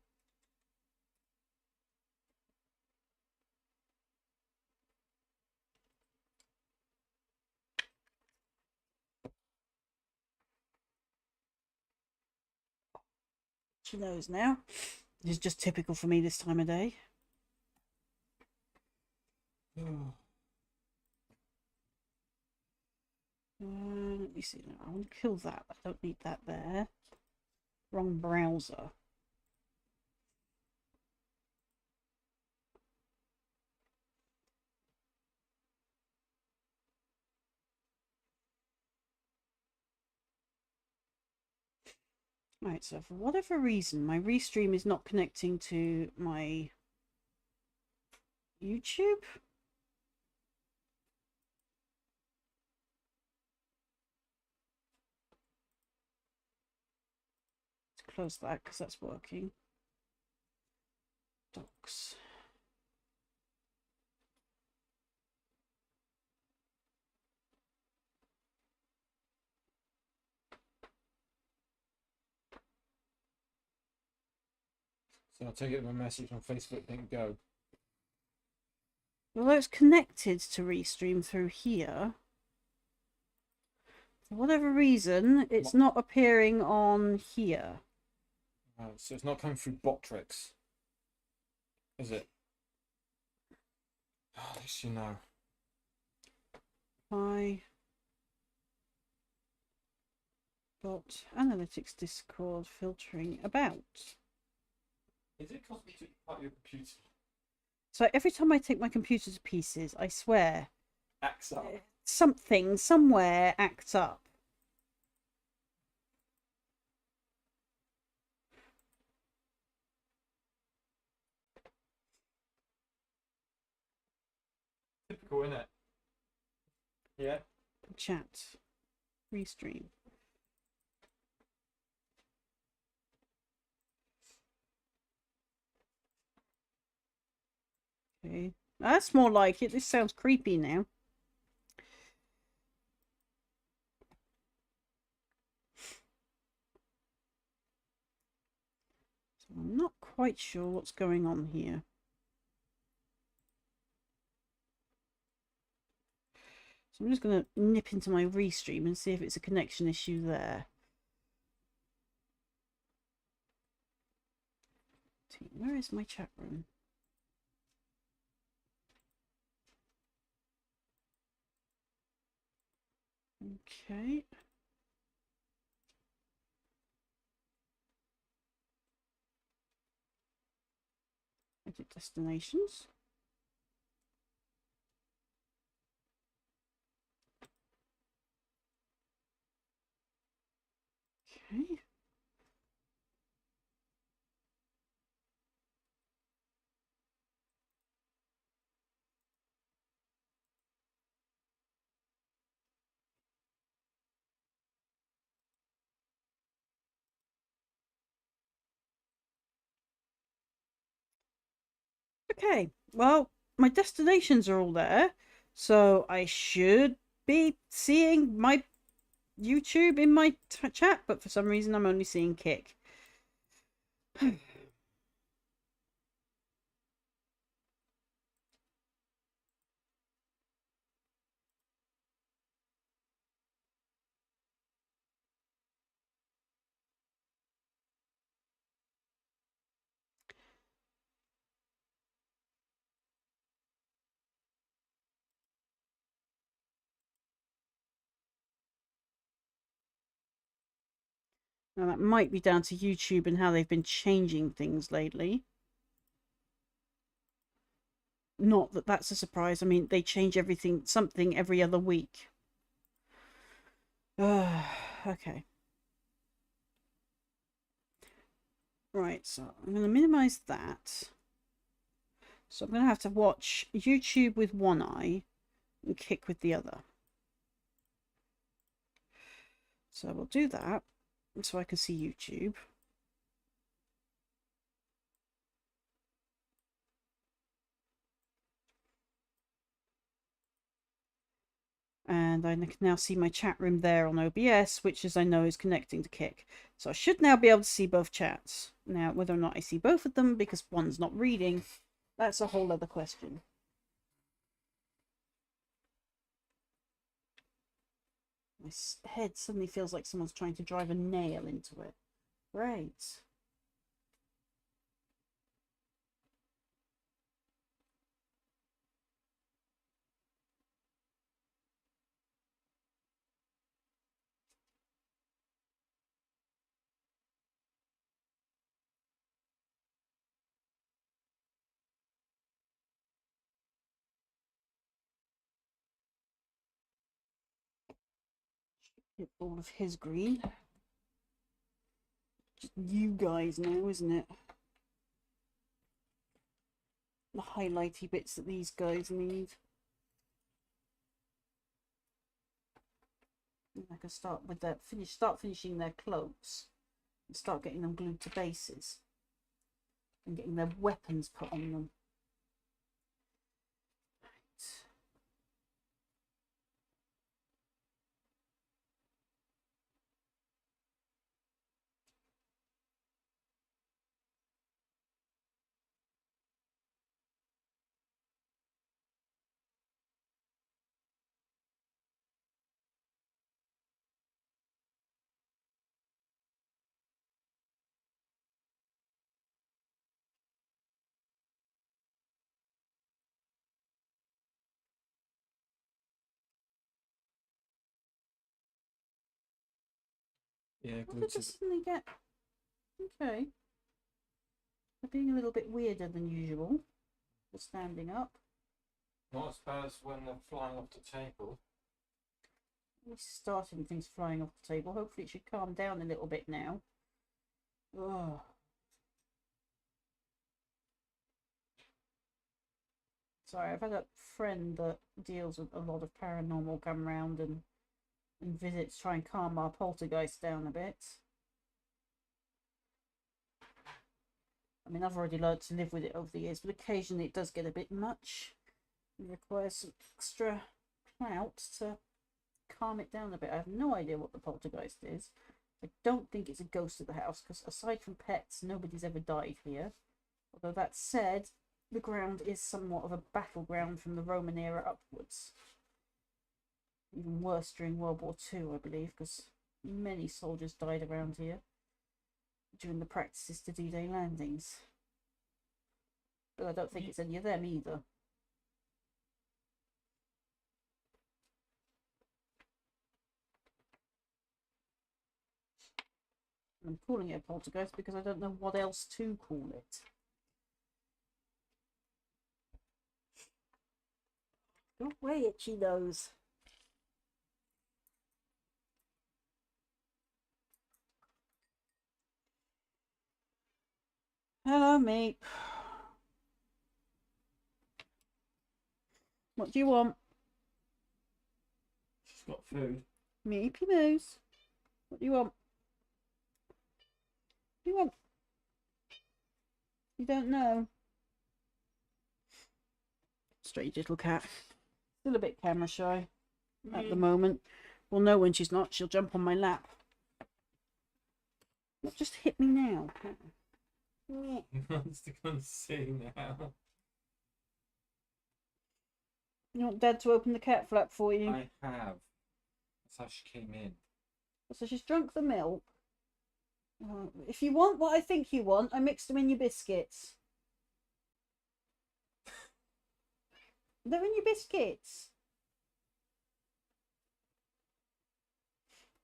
She knows now. It's just typical for me this time of day. Let me see. I want to kill that. I don't need that there. Wrong browser. Right, so for whatever reason, my restream is not connecting to my YouTube. Let's close that because that's working. Docs. So I'll take it my message on Facebook didn't go. Although it's connected to Restream through here, for whatever reason, it's not appearing on here. So it's not coming through Botrix, is it? Oh, at least you know. Analytics Discord filtering about. Is it because we took part of your computer? So every time I take my computer to pieces, I swear, Acts up. something somewhere acts up. Typical, isn't it? Yeah. Chat. Restream. Okay. That's more like it. This sounds creepy now. So I'm not quite sure what's going on here. So I'm just going to nip into my restream and see if it's a connection issue there. Where is my chat room? Okay. Edit destinations. Okay. Okay, well, my destinations are all there, so I should be seeing my YouTube in my chat, but for some reason I'm only seeing Kick. Now that might be down to YouTube and how they've been changing things lately. Not that that's a surprise. I mean, they change something every other week. Okay. Right, so I'm going to minimize that. So I'm going to have to watch YouTube with one eye and Kick with the other. So we'll do that so I can see YouTube. And I can now see my chat room there on OBS, which as I know is connecting to Kick. So I should now be able to see both chats. Now, whether or not I see both of them because one's not reading, that's a whole other question. My head suddenly feels like someone's trying to drive a nail into it. Great. Get all of his green. Just you guys now, isn't it? The highlighty bits that these guys need. And I can start with that. Start finishing their cloaks and start getting them glued to bases and getting their weapons put on them. Right. Yeah, What did this suddenly get? Okay. They're being a little bit weirder than usual. For standing up. Not as bad as when they're flying off the table. We're starting things flying off the table. Hopefully it should calm down a little bit now. Ugh. Sorry, I've had a friend that deals with a lot of paranormal come round and visits, try and calm our poltergeist down a bit. I mean, I've already learned to live with it over the years, but occasionally it does get a bit much. It requires some extra clout to calm it down a bit. I have no idea what the poltergeist is. I don't think it's a ghost of the house, because aside from pets, nobody's ever died here. Although that said, the ground is somewhat of a battleground from the Roman era upwards. Even worse during World War II, I believe, because many soldiers died around here during the practices to D-Day landings. But I don't think it's any of them either. I'm calling it a poltergeist because I don't know what else to call it. Go away, itchy nose. Hello, mate. What do you want? She's got food. Meepy moose. What do you want? What do you want? You don't know. Strange little cat. Still a bit camera shy at the moment. We'll know when she's not. She'll jump on my lap. What just hit me now? He wants to come see now. You want Dad to open the cat flap for you? I have. That's how she came in. So she's drunk the milk. If you want what I think you want, I mixed them in your biscuits. They're in your biscuits.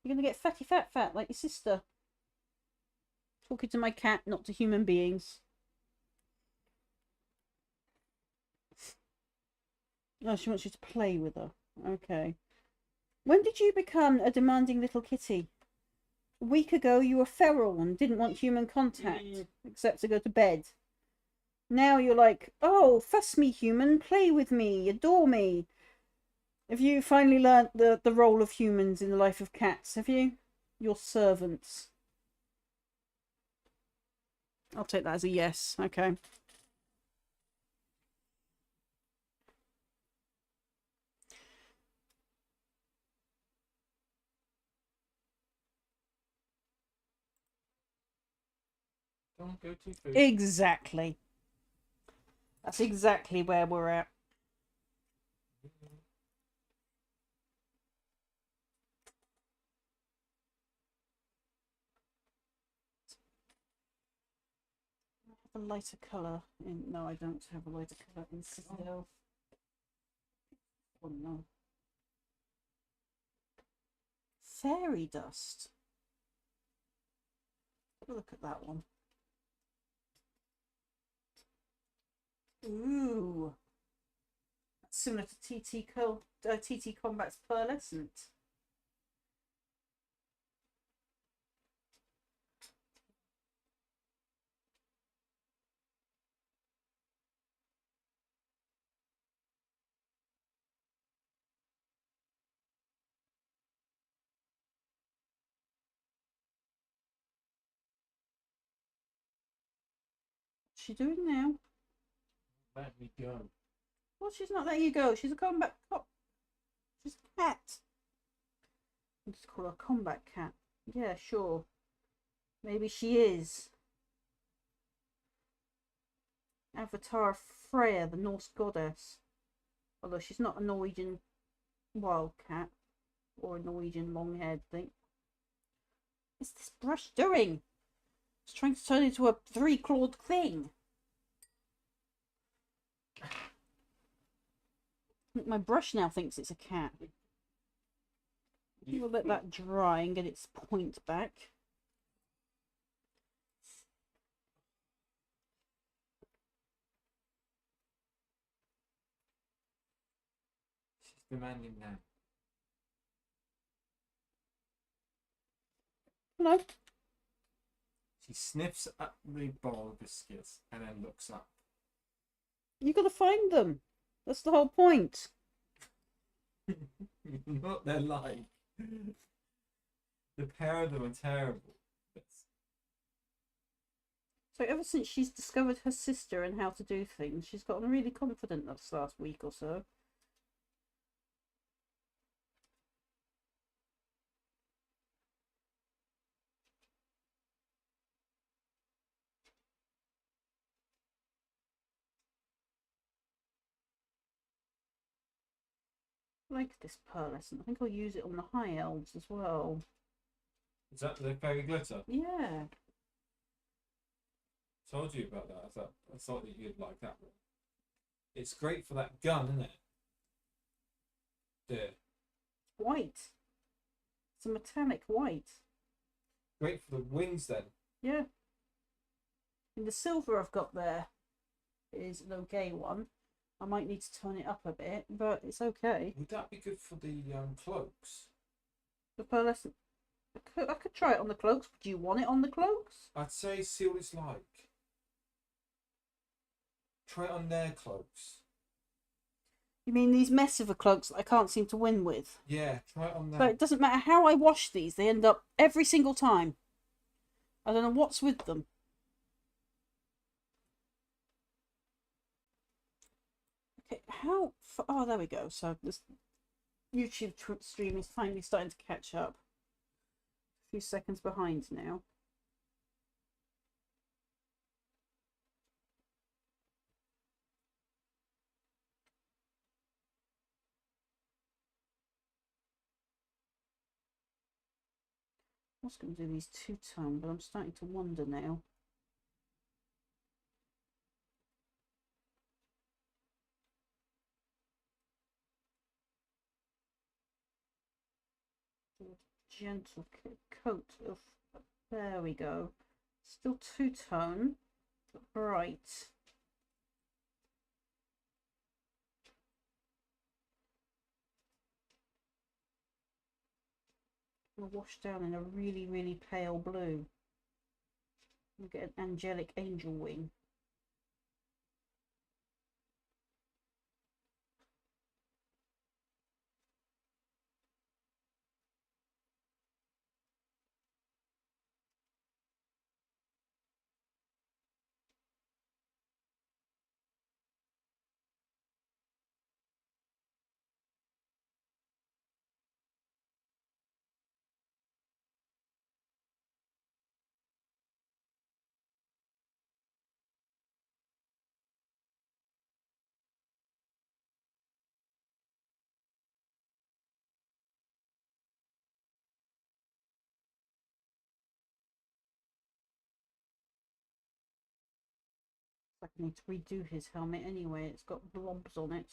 You're going to get fatty fat like your sister. Talking to my cat, not to human beings. Oh, she wants you to play with her. Okay. When did you become a demanding little kitty? A week ago you were feral and didn't want human contact, except to go to bed. Now you're like, oh, fuss me, human, play with me, adore me. Have you finally learnt the role of humans in the life of cats, have you? your servants. I'll take that as a yes. Okay. Don't go too fast. Exactly. That's exactly where we're at. A lighter colour in. No, I don't have a lighter colour in Citadel. Oh no. Fairy dust. Have a look at that one. Ooh. That's similar to TT Combat's Pearlescent. What's she doing now? Let me go. Well, she's not letting you go. She's a combat cop. She's a cat. I'll just call her a combat cat. Yeah, sure. Maybe she is. Avatar Freya, the Norse goddess. Although she's not a Norwegian wildcat or a Norwegian long-haired thing. What's this brush doing? It's trying to turn into a three-clawed thing. My brush now thinks it's a cat. We'll let that dry and get its point back. She's demanding now. Hello. She sniffs at the bowl of biscuits and then looks up. You got to find them. That's the whole point. What they're like. The pair of them are terrible. So ever since she's discovered her sister and how to do things, she's gotten really confident this last week or so. I like this pearlescent. I think I'll use it on the high elves as well. Is that the fairy glitter? Yeah. Told you about that. I thought that you'd like that one. It's great for that gun, isn't it? There. White. It's a metallic white. Great for the wings then. Yeah. And the silver I've got there is an okay one. I might need to turn it up a bit, but it's okay. Would that be good for the cloaks? The pearlescent. I could try it on the cloaks. Do you want it on the cloaks? I'd say see what it's like. Try it on their cloaks. You mean these mess of a cloaks that I can't seem to win with? Yeah, try it on that. But it doesn't matter how I wash these, they end up every single time. I don't know what's with them. Okay, how... Oh, there we go. So this YouTube stream is finally starting to catch up. A few seconds behind now. I was going to do these two-tone, but I'm starting to wonder now. Gentle coat of... There we go. Still two-tone, but bright. I'm going to wash down in a really, really pale blue. We'll get an angelic angel wing. I need to redo his helmet anyway. It's got blobs on it.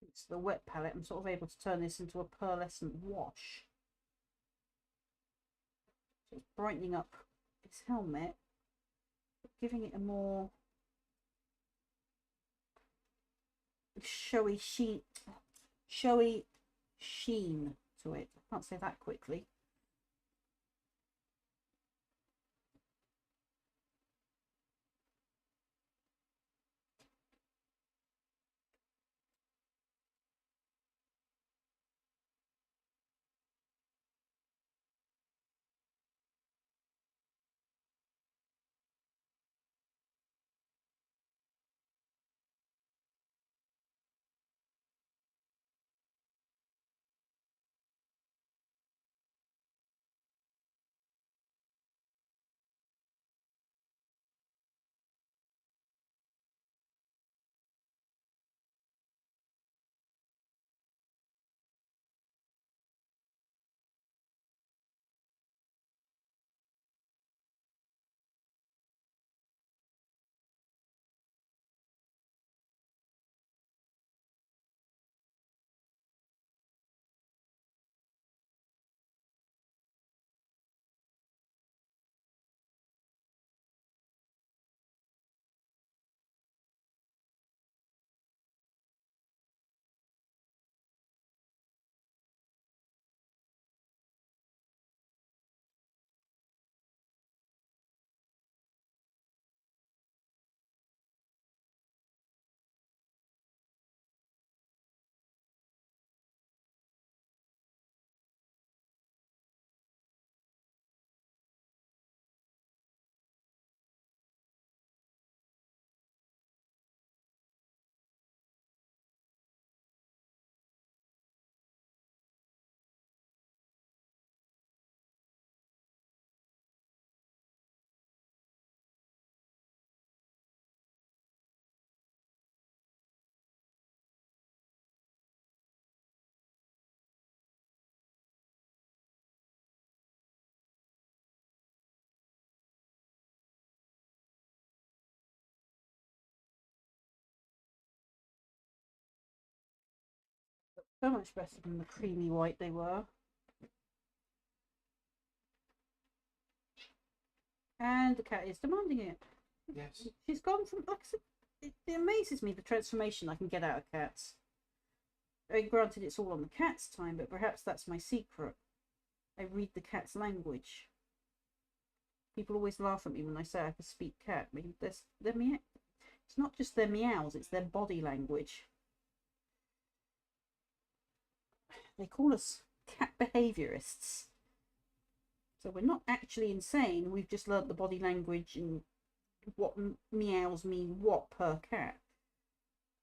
It's the wet palette. I'm sort of able to turn this into a pearlescent wash. So it's brightening up his helmet, but giving it a more showy sheen to it. I can't say that quickly. So much better than the creamy white they were. And the cat is demanding it. Yes. She's gone from, like I said, it amazes me the transformation I can get out of cats. Granted, it's all on the cat's time, but perhaps that's my secret. I read the cat's language. People always laugh at me when I say I can speak cat. I mean, they're meow. It's not just their meows, it's their body language. They call us cat behaviorists. So we're not actually insane, we've just learnt the body language and what meows mean what per cat.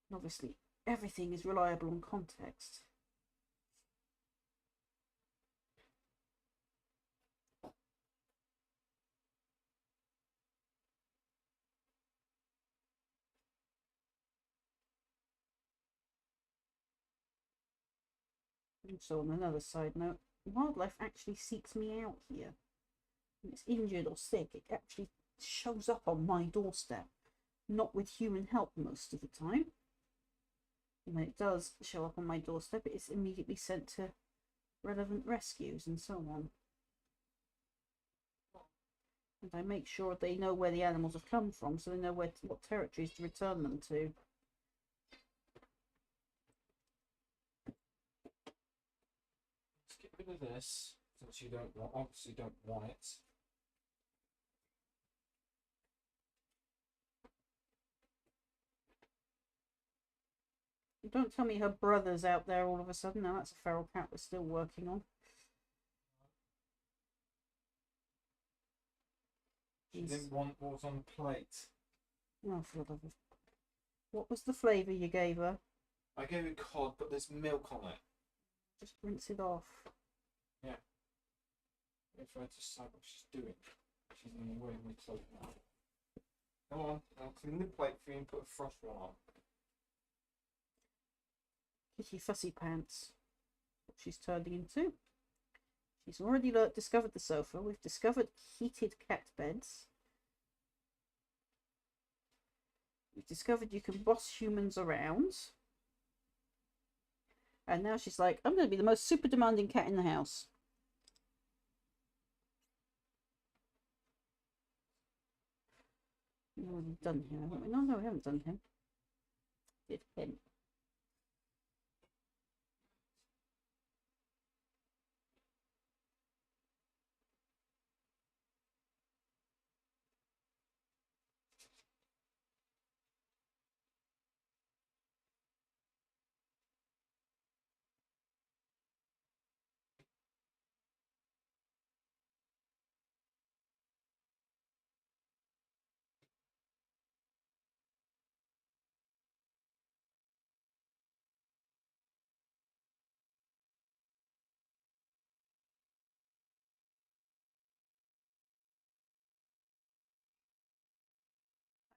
And obviously, everything is reliable on context. And so on another side note, wildlife actually seeks me out here. When it's injured or sick, it actually shows up on my doorstep. Not with human help most of the time. And when it does show up on my doorstep, it is immediately sent to relevant rescues and so on. And I make sure they know where the animals have come from, so they know what territories to return them to. Let's get rid of this, since you don't want, obviously don't want it. Don't tell me her brother's out there all of a sudden. Now that's a feral cat we're still working on. She didn't want what was on the plate. Oh, for the love of... What was the flavour you gave her? I gave her cod, but there's milk on it. Just rinse it off. Yeah. If I decide what she's doing, she's in the way of me closing now. Come on, I'll clean the plate for you and put a fresh one on. Kitty fussy pants. What she's turning into. She's already discovered the sofa. We've discovered heated cat beds. We've discovered you can boss humans around. And now she's like, I'm going to be the most super demanding cat in the house. We've already done him, haven't we? No, we haven't done him. Did him.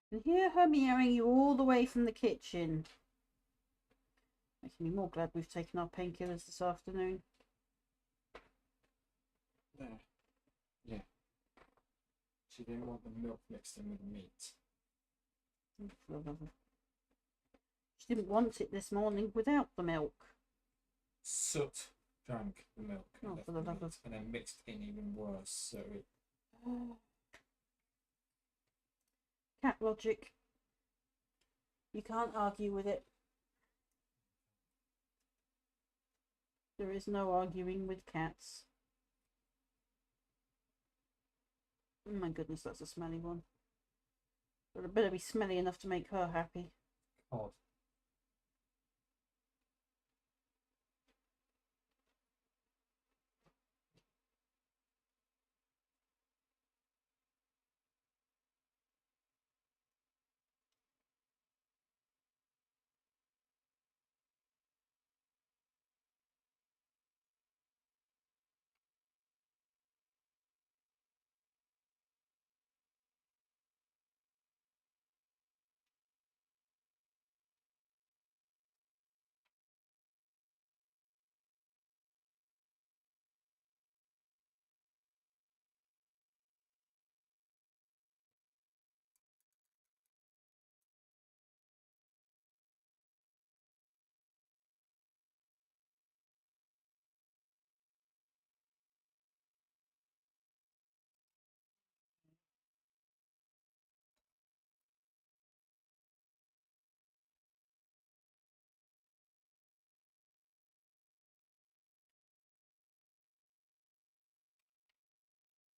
And hear her meowing you all the way from the kitchen. Making me more glad we've taken our painkillers this afternoon. There. Yeah. She didn't want the milk mixed in with the meat. She didn't want it this morning without the milk. Soot drank the milk and, Oh, left for the the love meat, of... and then mixed in even worse. So it... Cat logic. You can't argue with it. There is no arguing with cats. Oh my goodness, that's a smelly one. But it better be smelly enough to make her happy. Odd.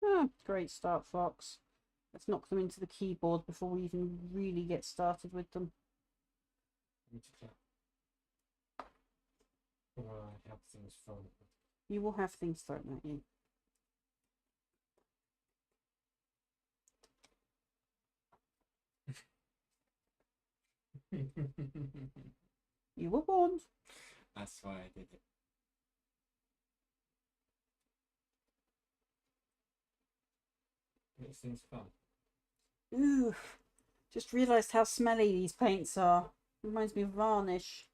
Ah, great start, Fox. Let's knock them into the keyboard before we even really get started with them. I have things thrown at me. You will have things thrown at you. You were warned. That's why I did it. Makes things fun. Ooh, just realised how smelly these paints are. Reminds me of varnish.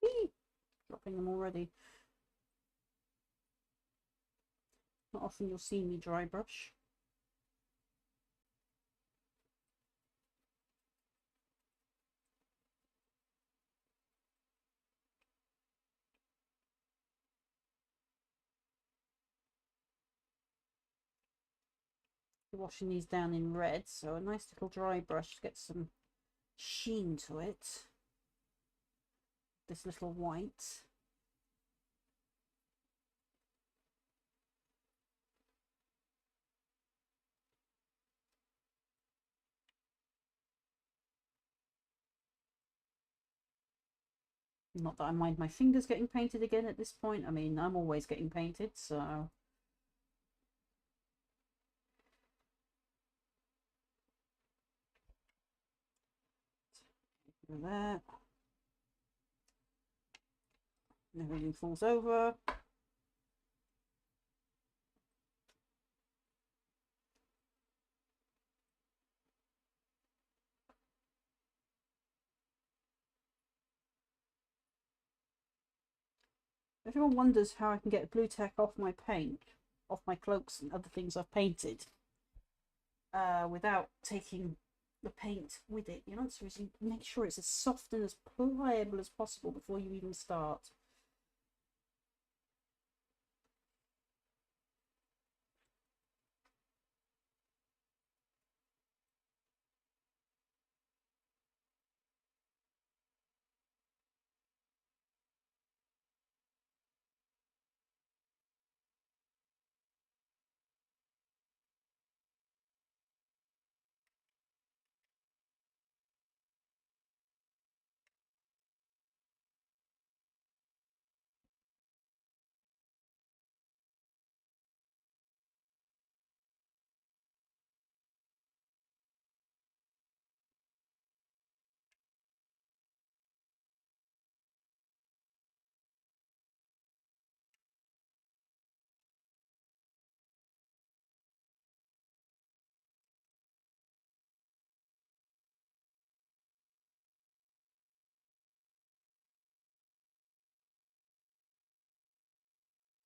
Whee! Dropping them already. Not often you'll see me dry brush. Washing these down in red, so a nice little dry brush gets some sheen to it. This little white. Not that I mind my fingers getting painted again at this point. I mean, I'm always getting painted, so... There. Everything falls over. Everyone wonders how I can get blue tack off my paint, off my cloaks and other things I've painted, without taking the paint with it. The answer is you make sure it's as soft and as pliable as possible before you even start.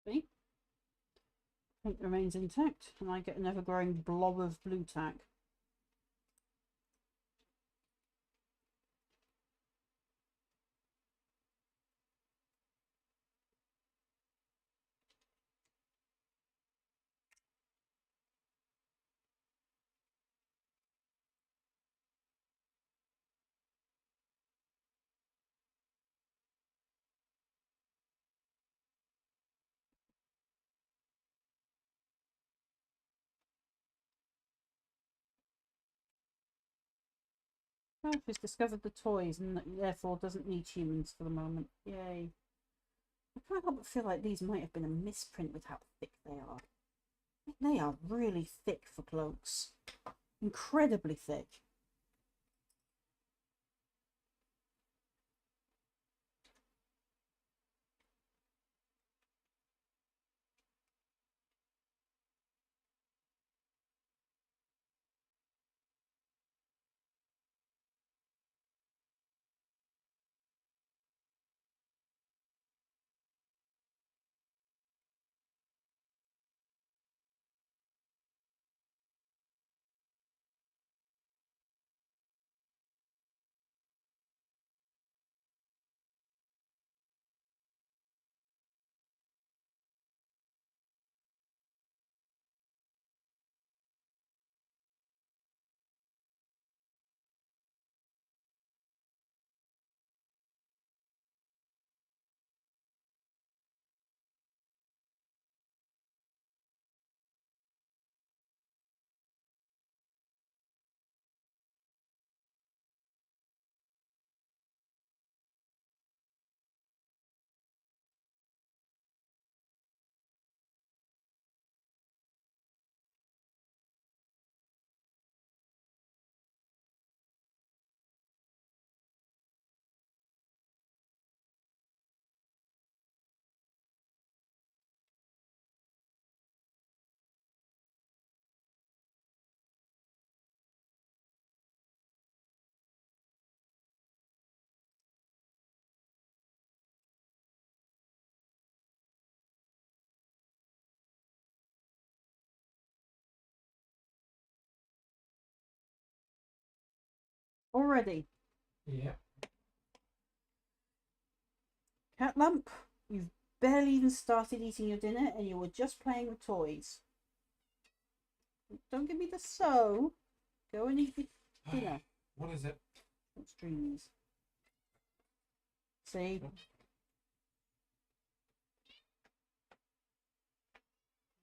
See? Paint remains intact, and I get an ever-growing blob of blue tack. Elf has discovered the toys and therefore doesn't need humans for the moment. Yay. I can't help but feel like these might have been a misprint with how thick they are. They are really thick for cloaks. Incredibly thick. Already. Yeah. Cat Lump, you've barely even started eating your dinner and you were just playing with toys. Don't give me the so. Go and eat your dinner. What is it? What strings? See?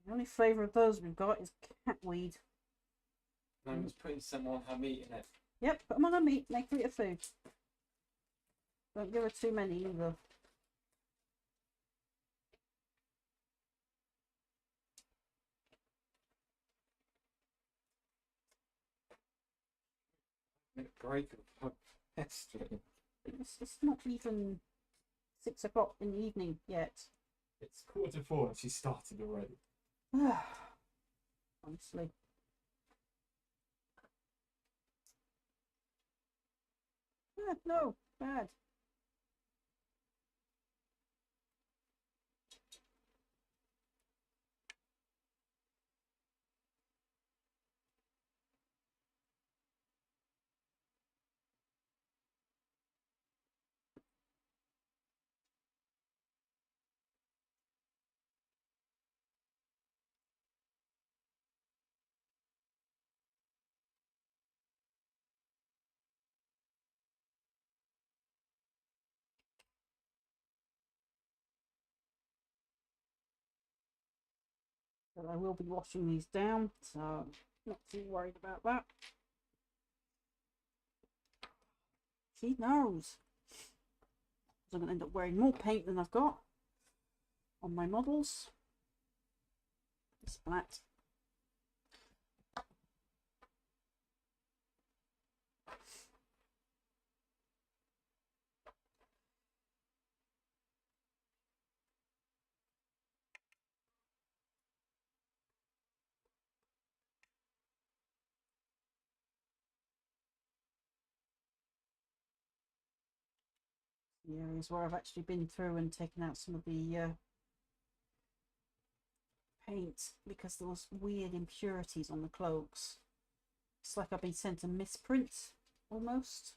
The only flavour of those we've got is catweed. I'm just putting some on her meat in it. Yep, put them on her meat, make her eat her food. Don't give her too many either. Break of pestering. It's not even 6 o'clock in the evening yet. It's 4:45 and she started already. Honestly. No, bad. But I will be washing these down, so not too worried about that. She knows. So I'm going to end up wearing more paint than I've got on my models. Splat. The areas where I've actually been through and taken out some of the paint because there was weird impurities on the cloaks. It's like I've been sent a misprint almost.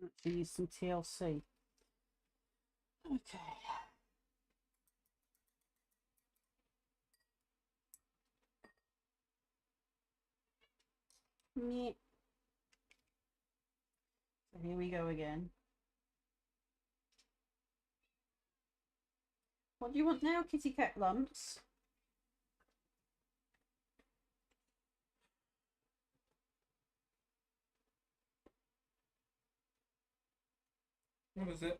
Actually use some TLC. Okay. Yeah. So here we go again. What do you want now, kitty cat lumps? What is it?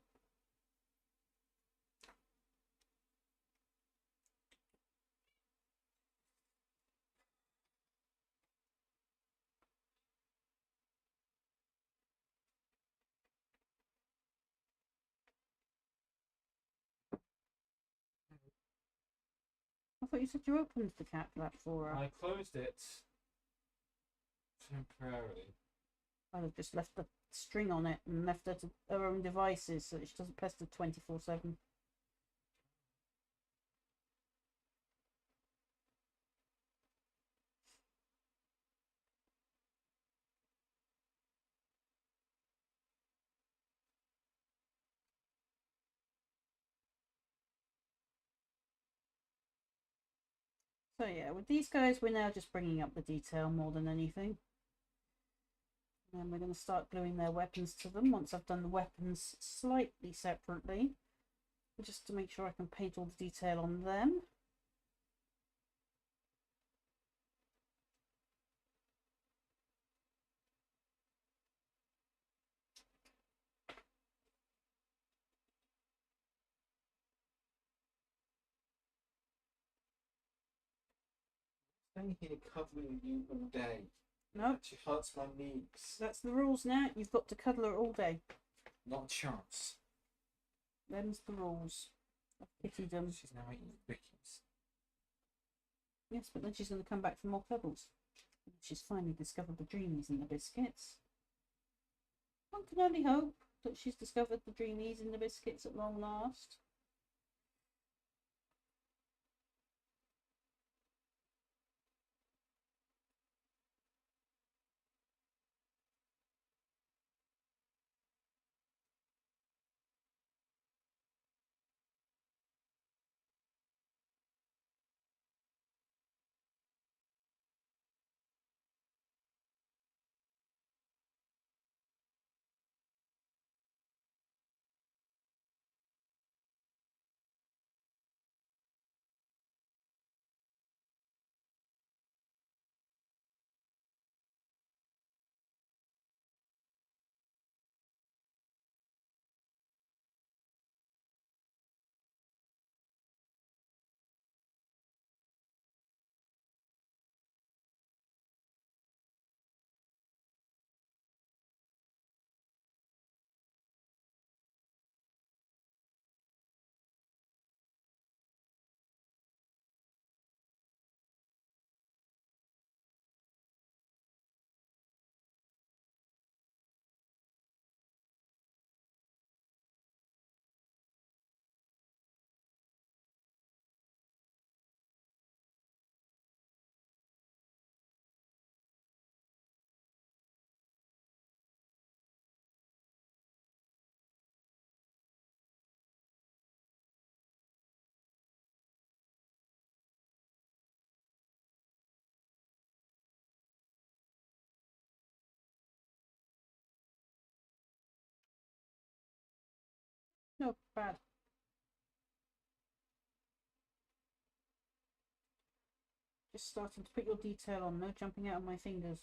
I thought you said you opened the cat flap for her. I closed it temporarily. I'd have just left the string on it and left her to her own devices so that she doesn't pester 24/7. So yeah, with these guys, we're now just bringing up the detail more than anything. And we're going to start gluing their weapons to them once I've done the weapons slightly separately, just to make sure I can paint all the detail on them. I'm here covering you all day. No, She hurts my knees. that's the rules now. You've got to cuddle her all day. Not a chance. Them's the rules. I've pitied them. She's now eating Vickies. Yes, but then she's going to come back for more cuddles. She's finally discovered the dreamies in the biscuits. One can only hope that she's discovered the dreamies in the biscuits at long last. No, bad. Just starting to put your detail on, no jumping out of my fingers.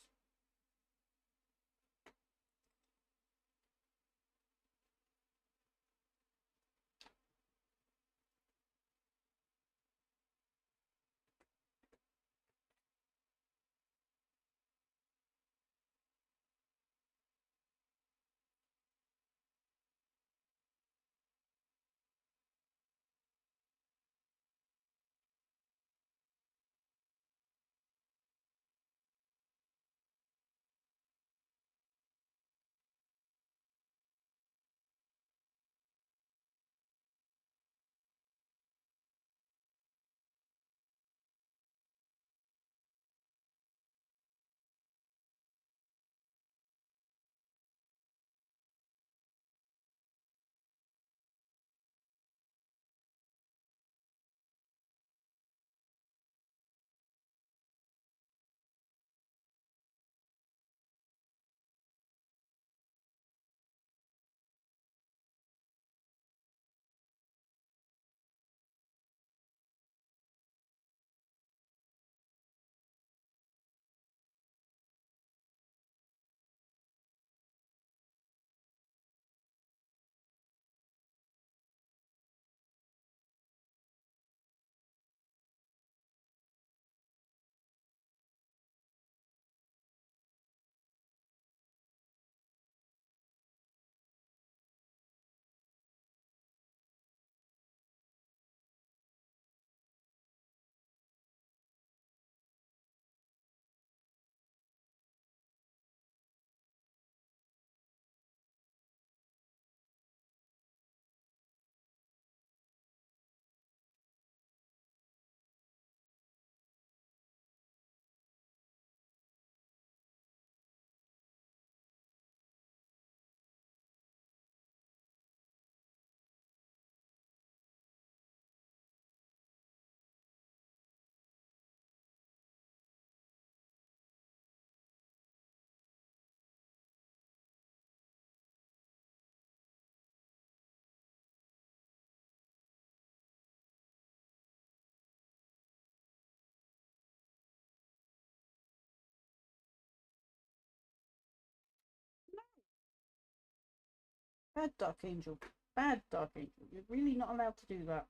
Bad Dark Angel. Bad Dark Angel. You're really not allowed to do that.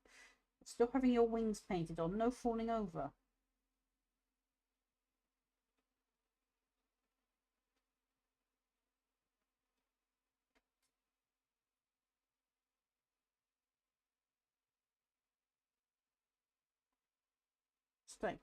Still having your wings painted on. No falling over. Stay.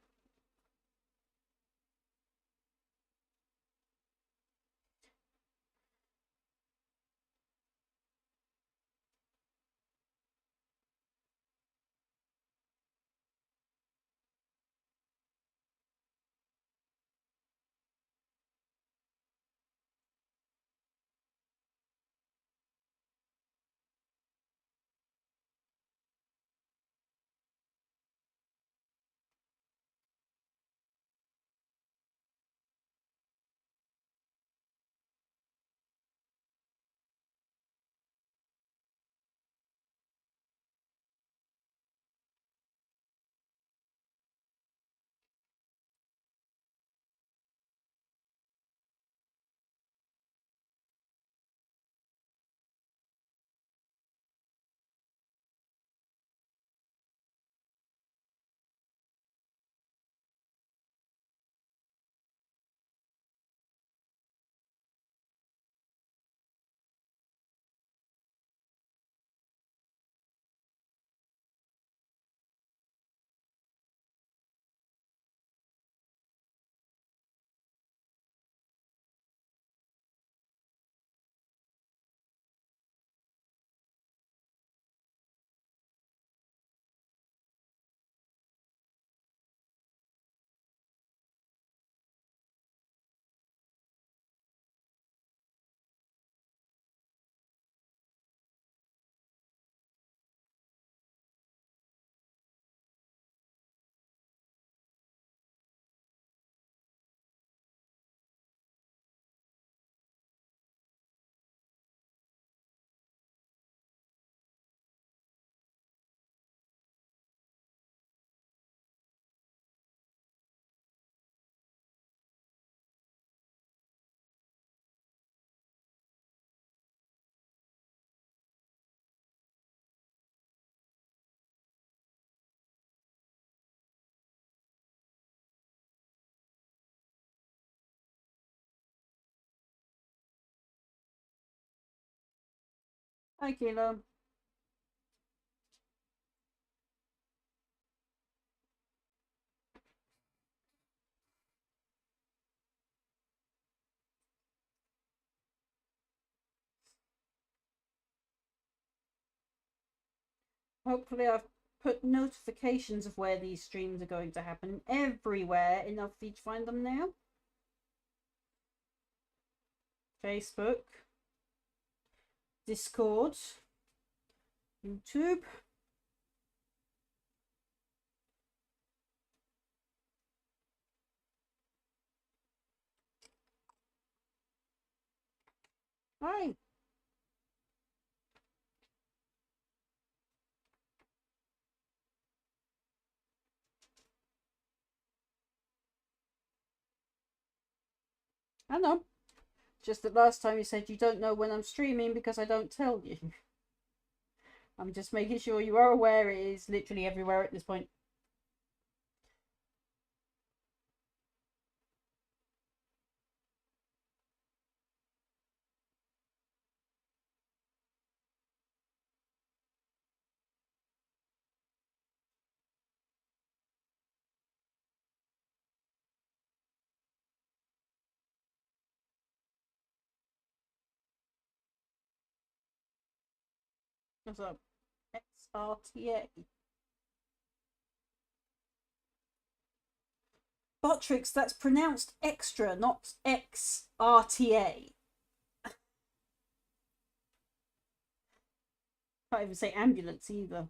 Hi, Kilo. Hopefully I've put notifications of where these streams are going to happen everywhere enough for you to find them now. Facebook, Discord, YouTube. Hi. I know. Just that last time you said you don't know when I'm streaming because I don't tell you. I'm just making sure you are aware it is literally everywhere at this point. What's up? XRTA. Botrix, that's pronounced extra, not XRTA. Can't even say ambulance either.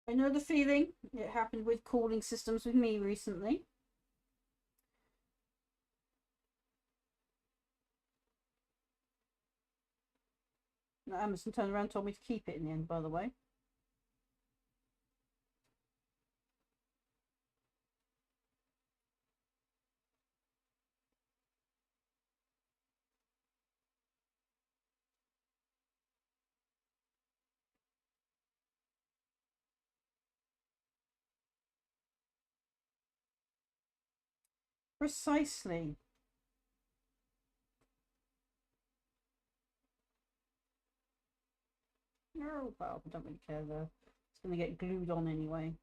I know the feeling. It happened with cooling systems with me recently. Amazon turned around and told me to keep it in the end, by the way. Precisely. Oh, well, I don't really care though. It's going to get glued on anyway.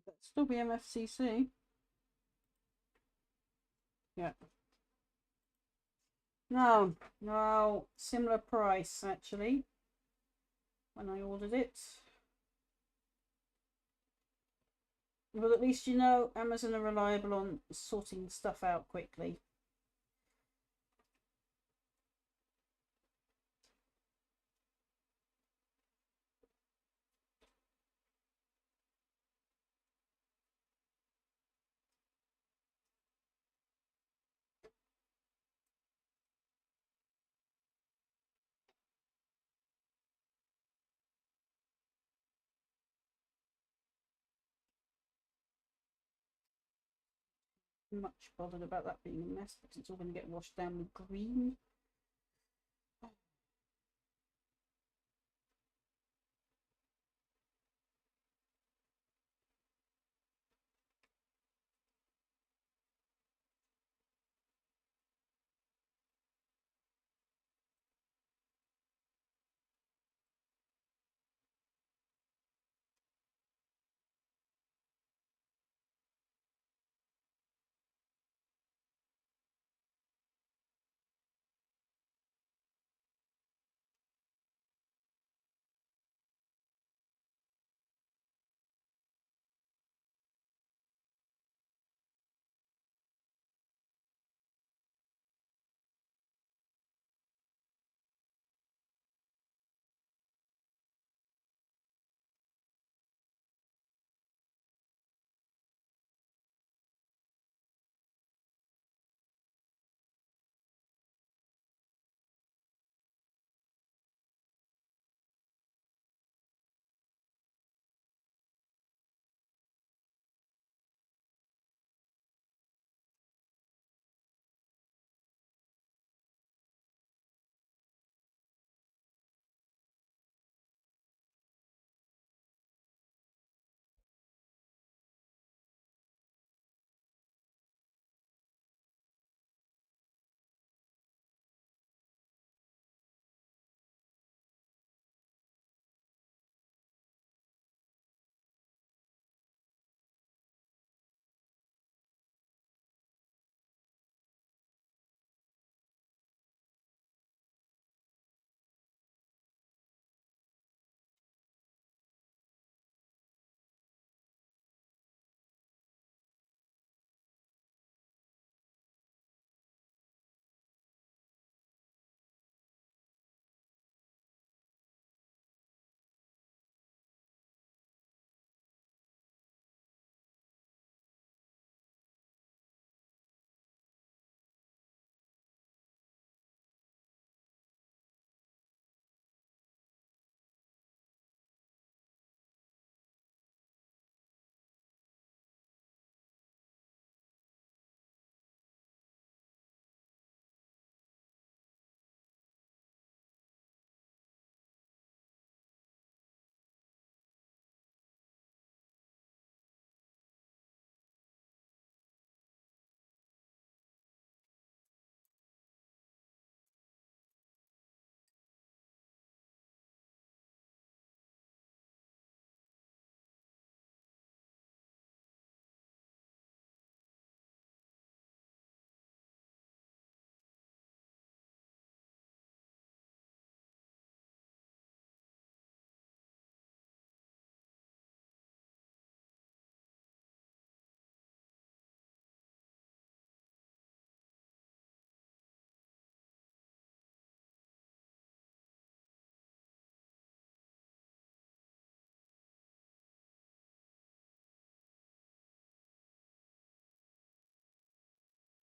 But still be MFCC. Yeah. No, no, similar price actually when I ordered it. But at least you know Amazon are reliable on sorting stuff out quickly. Much bothered about that being a mess, but it's all going to get washed down with green.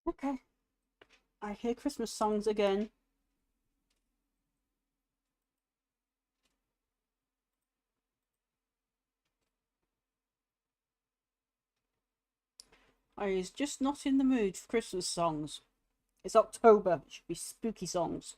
Okay. I hear Christmas songs again. I is just not in the mood for Christmas songs. It's October. It should be spooky songs.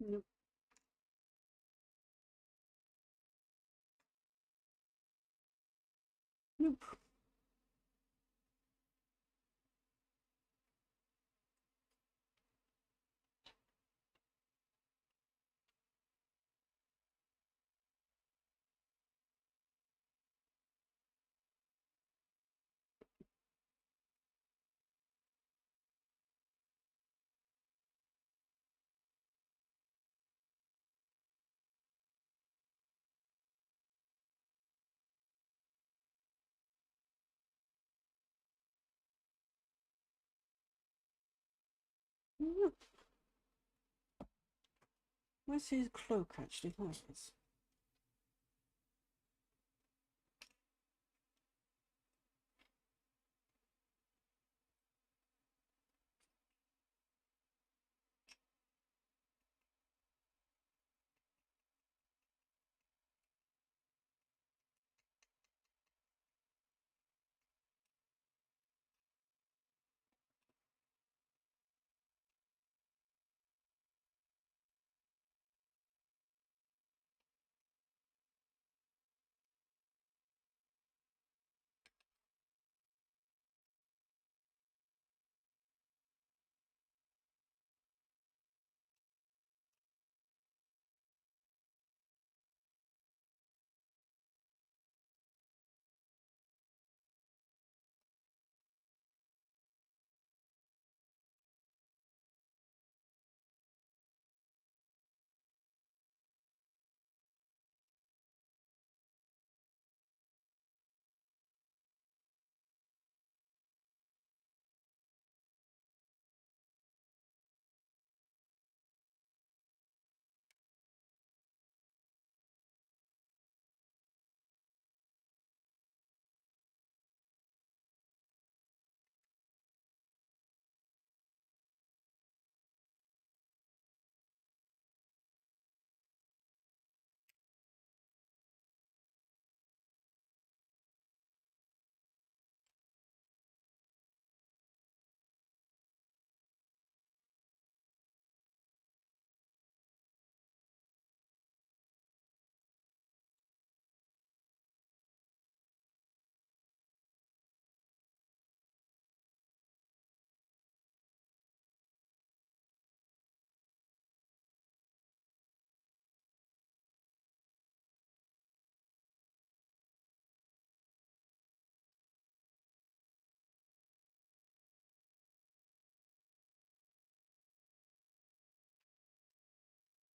Nope. Nope. Nope. Where's his cloak actually? There it is.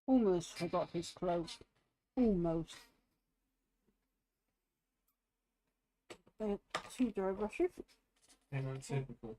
Almost forgot his clothes. Almost. They're 2 dry brushes. Hang on, typical.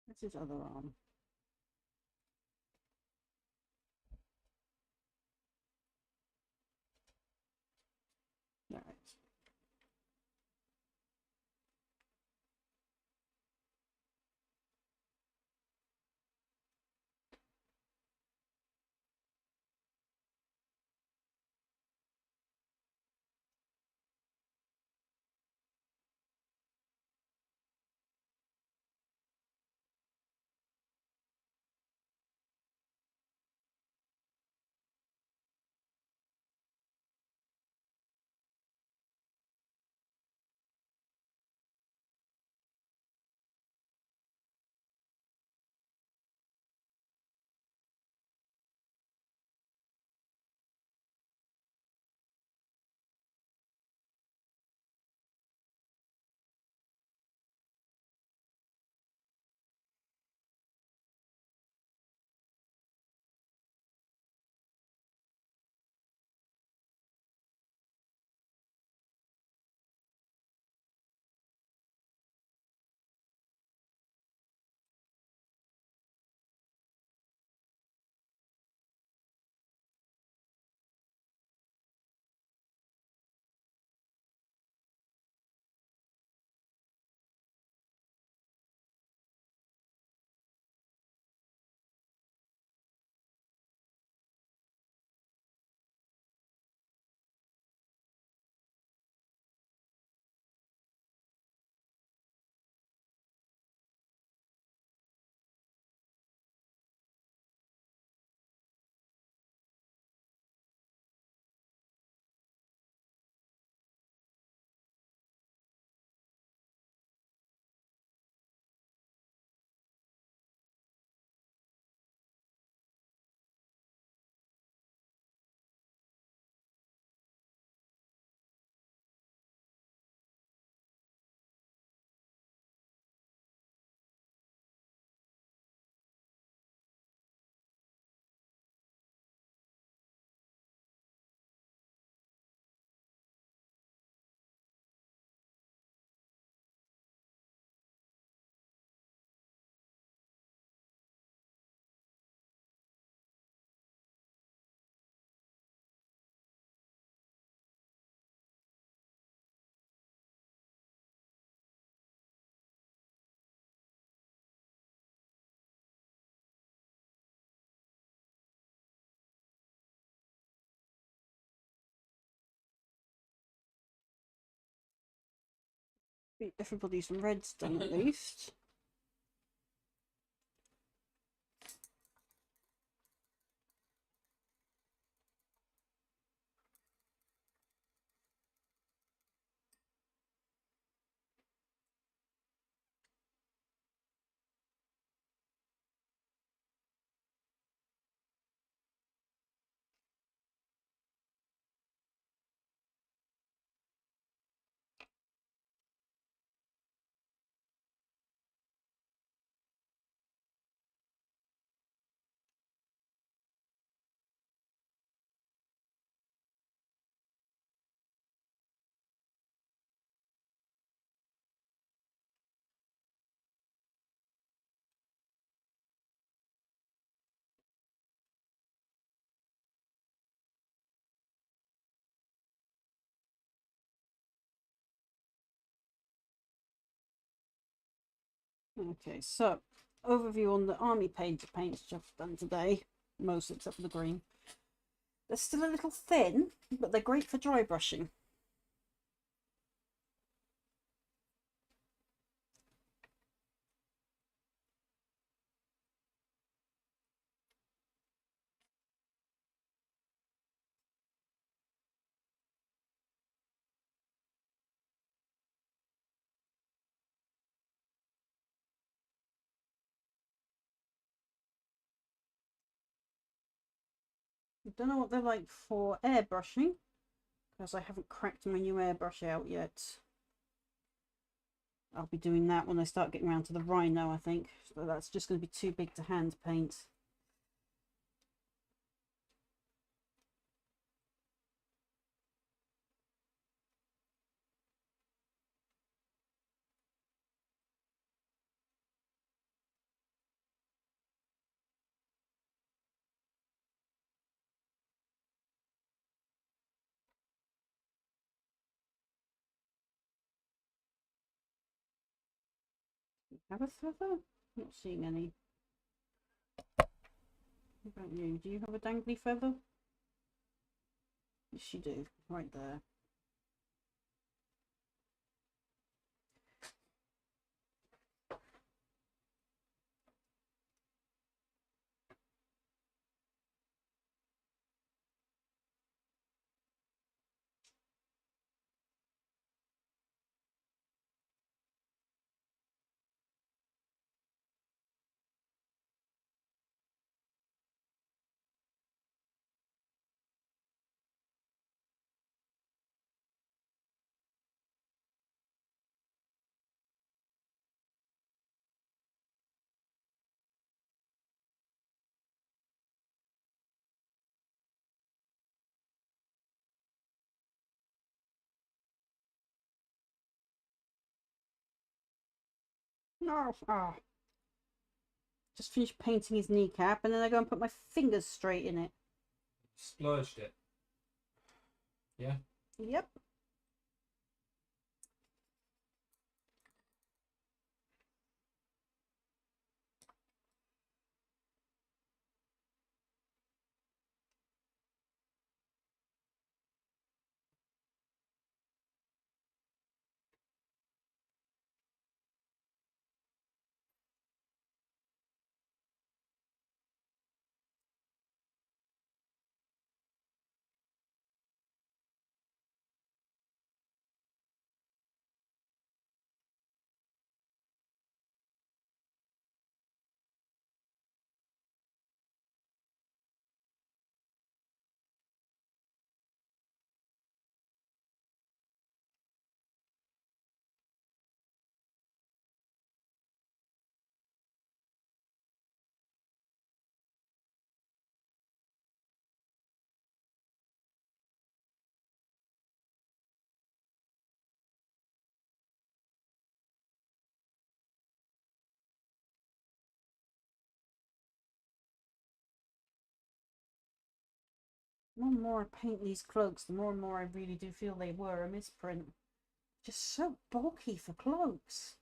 That's his other arm. Right. Everybody's red's done at least. Okay, so overview on the army paints I've done today, most except for the green. They're still a little thin, but they're great for dry brushing. I don't know what they're like for airbrushing, because I haven't cracked my new airbrush out yet. I'll be doing that when I start getting around to the rhino, I think. So that's just going to be too big to hand paint. Have a feather? Not seeing any. What about you? Do you have a dangly feather? Yes, you do. Right there. No. Ah. Just finished painting his kneecap, and then I go and put my fingers straight in it. Splurged it. Yeah. Yep. The more and more I paint these cloaks, the more and more I really do feel they were a misprint. Just so bulky for cloaks.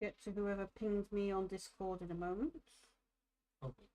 get to whoever pinged me on Discord in a moment. Probably.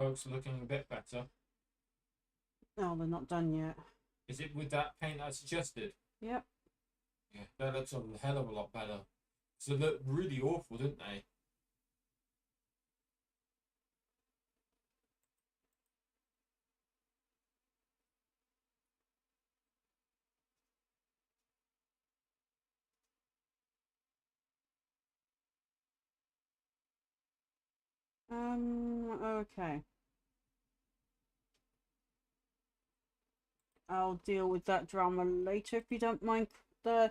Folks are looking a bit better. Oh, they're not done yet. Is it with that paint I suggested? Yep. Yeah, that looks a hell of a lot better. So they looked really awful, didn't they? Okay. I'll deal with that drama later if you don't mind,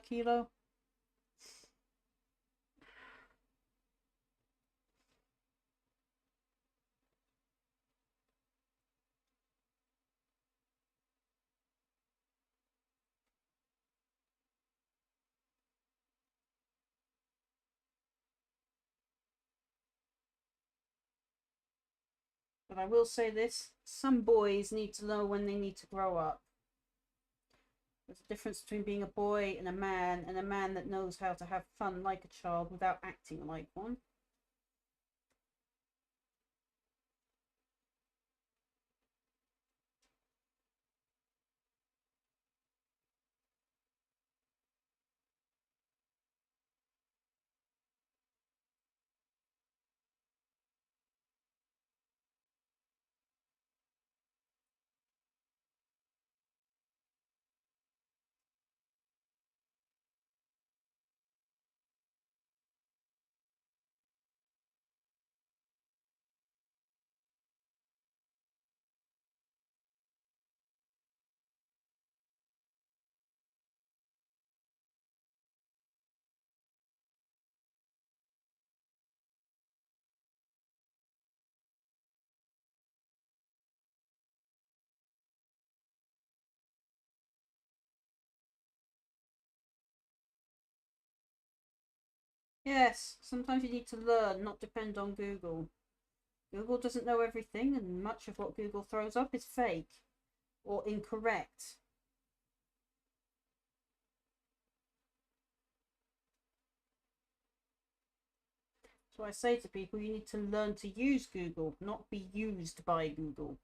Kilo. But I will say this, some boys need to know when they need to grow up. There's a difference between being a boy and a man that knows how to have fun like a child without acting like one. Yes, sometimes you need to learn, not depend on Google. Google doesn't know everything, and much of what Google throws up is fake or incorrect. So I say to people, you need to learn to use Google, not be used by Google.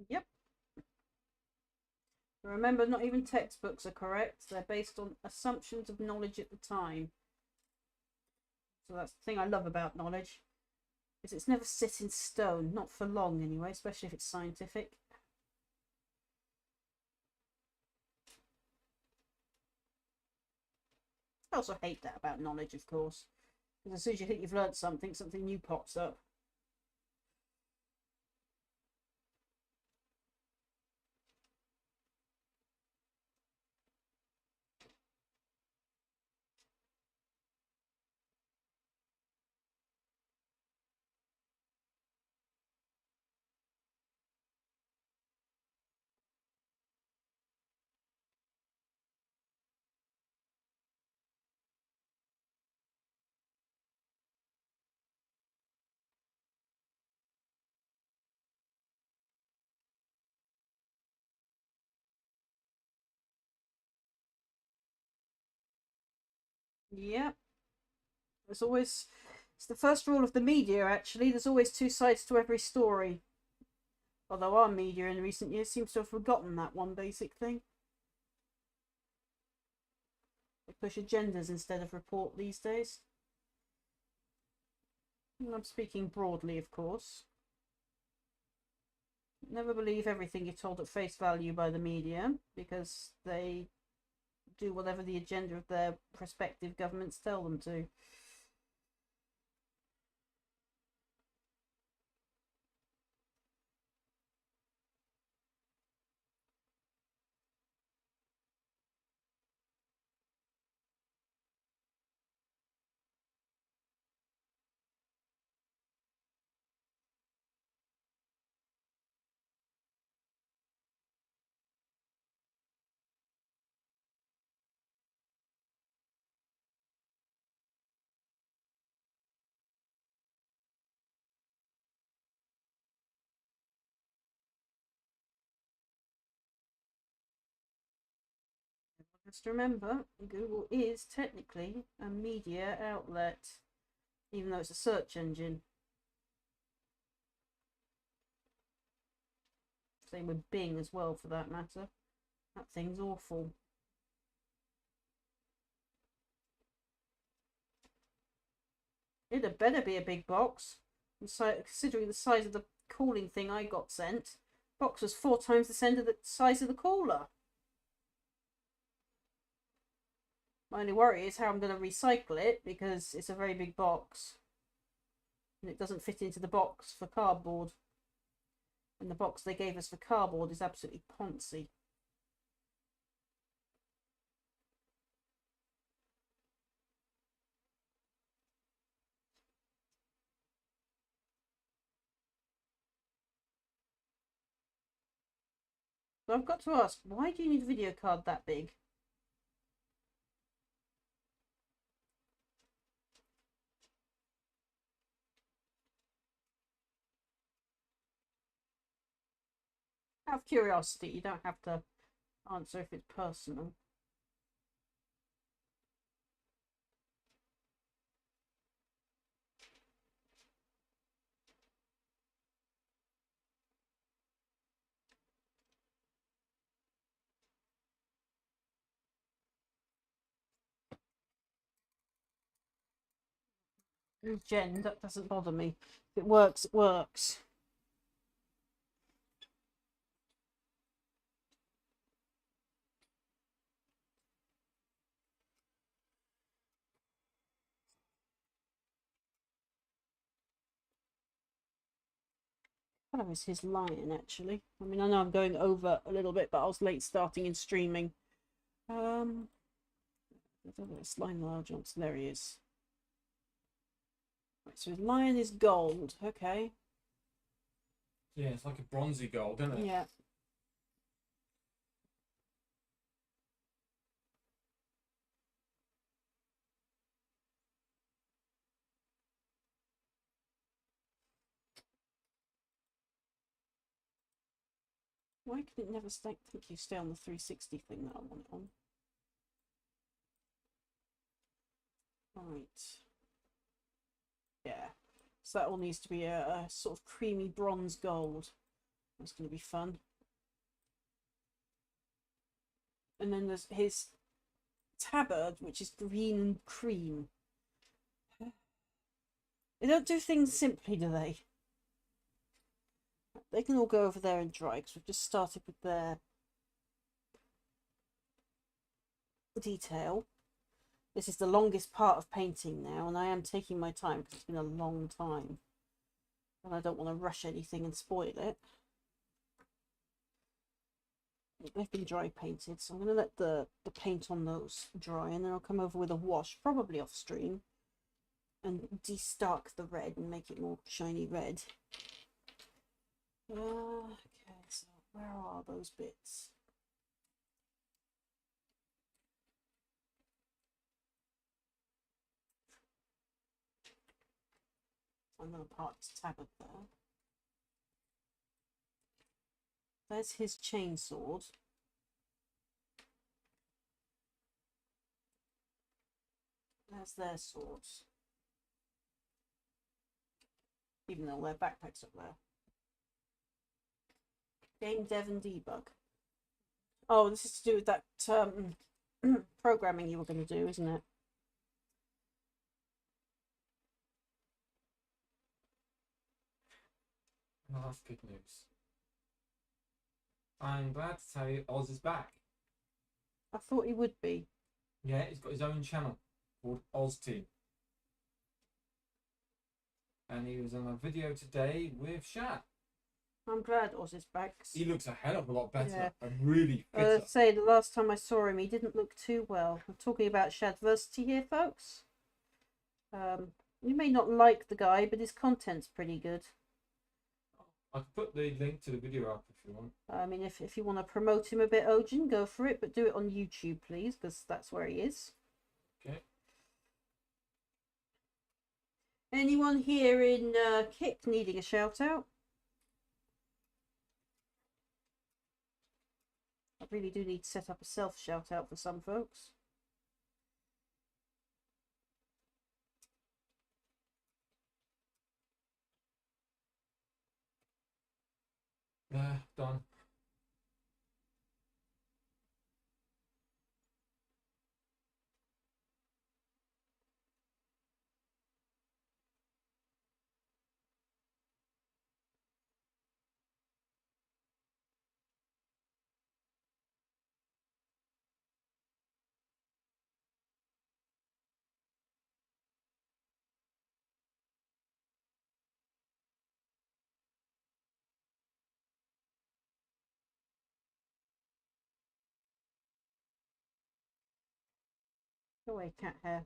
Yep. Remember, not even textbooks are correct. They're based on assumptions of knowledge at the time. So that's the thing I love about knowledge, is it's never set in stone, not for long anyway, especially if it's scientific. I also hate that about knowledge, of course, because as soon as you think you've learned something, something new pops up. Yep. It's the first rule of the media, actually. There's always two sides to every story. Although our media in recent years seems to have forgotten that one basic thing. They push agendas instead of report these days. And I'm speaking broadly, of course. Never believe everything you're told at face value by the media, because they do whatever the agenda of their prospective governments tell them to. Just remember, Google is technically a media outlet, even though it's a search engine. Same with Bing as well, for that matter. That thing's awful. It had better be a big box. Considering the size of the cooling thing I got sent, box was 4 times the size of the cooler. My only worry is how I'm going to recycle it, because it's a very big box. And it doesn't fit into the box for cardboard. And the box they gave us for cardboard is absolutely poncy. So I've got to ask, why do you need a video card that big? Out of curiosity, you don't have to answer if it's personal. Jen, that doesn't bother me. If it works, it works. That was his lion, actually. I mean, I know I'm going over a little bit, but I was late starting in streaming. Let's line large on. So there he is. Right, so his lion is gold. Okay. Yeah, it's like a bronzy gold, isn't it? Yeah. Why could it never stay? Thank you. Stay on the 360 thing that I want it on. Right. Yeah. So that all needs to be a sort of creamy bronze gold. That's going to be fun. And then there's his tabard, which is green and cream. They don't do things simply, do they? They can all go over there and dry, because we've just started with their detail. This is the longest part of painting now, and I am taking my time because it's been a long time. And I don't want to rush anything and spoil it. They've been dry painted, so I'm going to let the paint on those dry, and then I'll come over with a wash, probably off stream, and de-stark the red and make it more shiny red. Okay, so where are those bits? I'm going to park his tabard there. There's his chainsword. There's their swords. Even though their backpacks up there. Game dev and debug. Oh, this is to do with that programming you were going to do, isn't it? Oh, that's good news. I'm glad to tell you Oz is back. I thought he would be. Yeah, he's got his own channel called Oz Team. And he was on a video today with Shad. I'm glad Oz is back. He looks a hell of a lot better. Yeah. And really fitter. Say the last time I saw him, he didn't look too well. I'm talking about Shadversity here, folks. You may not like the guy, but his content's pretty good. I can put the link to the video up if you want. I mean, if you want to promote him a bit, Ojin, go for it, but do it on YouTube, please, because that's where he is. Okay. Anyone here in Kick needing a shout out? I really do need to set up a self shout out for some folks. Done. Go away, cat hair.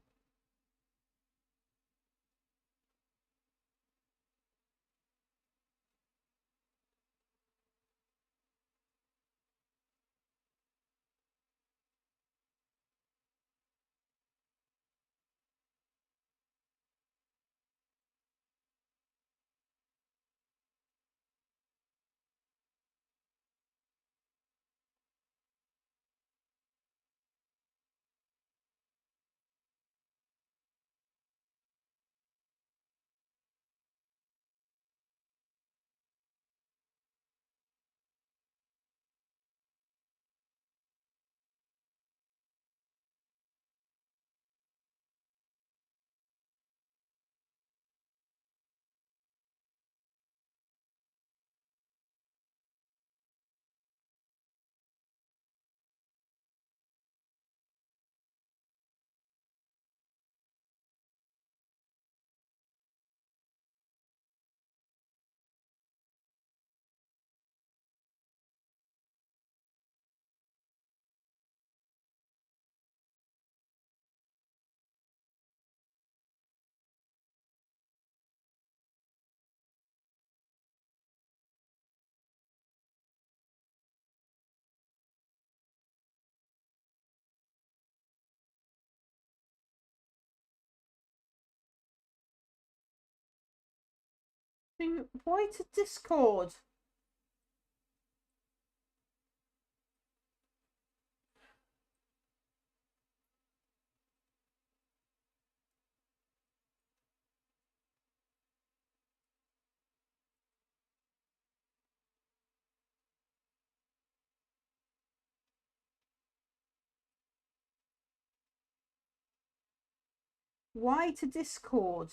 Why to Discord? Why to Discord?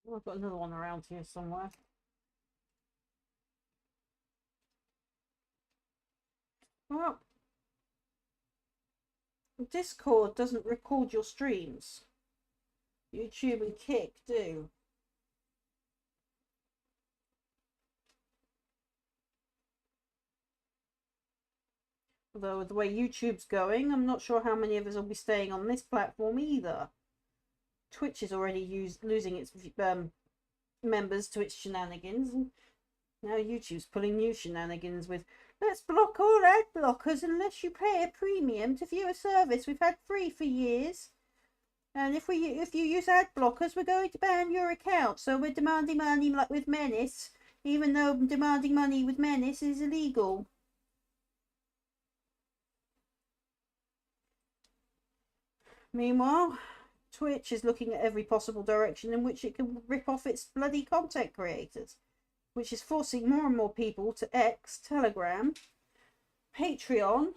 Oh, I've got another one around here somewhere. Well, Discord doesn't record your streams. YouTube and Kick do. Although with the way YouTube's going, I'm not sure how many of us will be staying on this platform either. Twitch is already losing its members to its shenanigans, and now YouTube's pulling new shenanigans with let's block all ad blockers unless you pay a premium to view a service we've had free for years. And if you use ad blockers, we're going to ban your account. So we're demanding money like with Menace, even though demanding money with Menace is illegal. Meanwhile, Twitch is looking at every possible direction in which it can rip off its bloody content creators, which is forcing more and more people to X, Telegram, Patreon,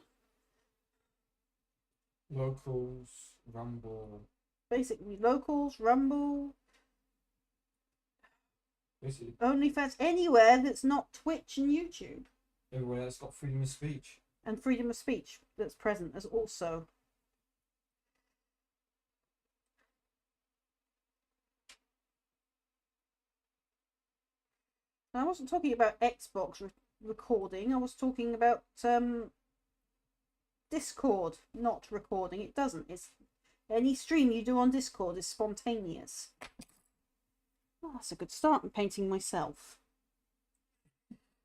Locals, Rumble. Basically locals, Rumble, Basically OnlyFans, anywhere that's not Twitch and YouTube. everywhere that's got freedom of speech. And freedom of speech that's present as also. I wasn't talking about Xbox recording. I was talking about Discord not recording. It doesn't. It's any stream you do on Discord is spontaneous. Oh, that's a good start. I'm painting myself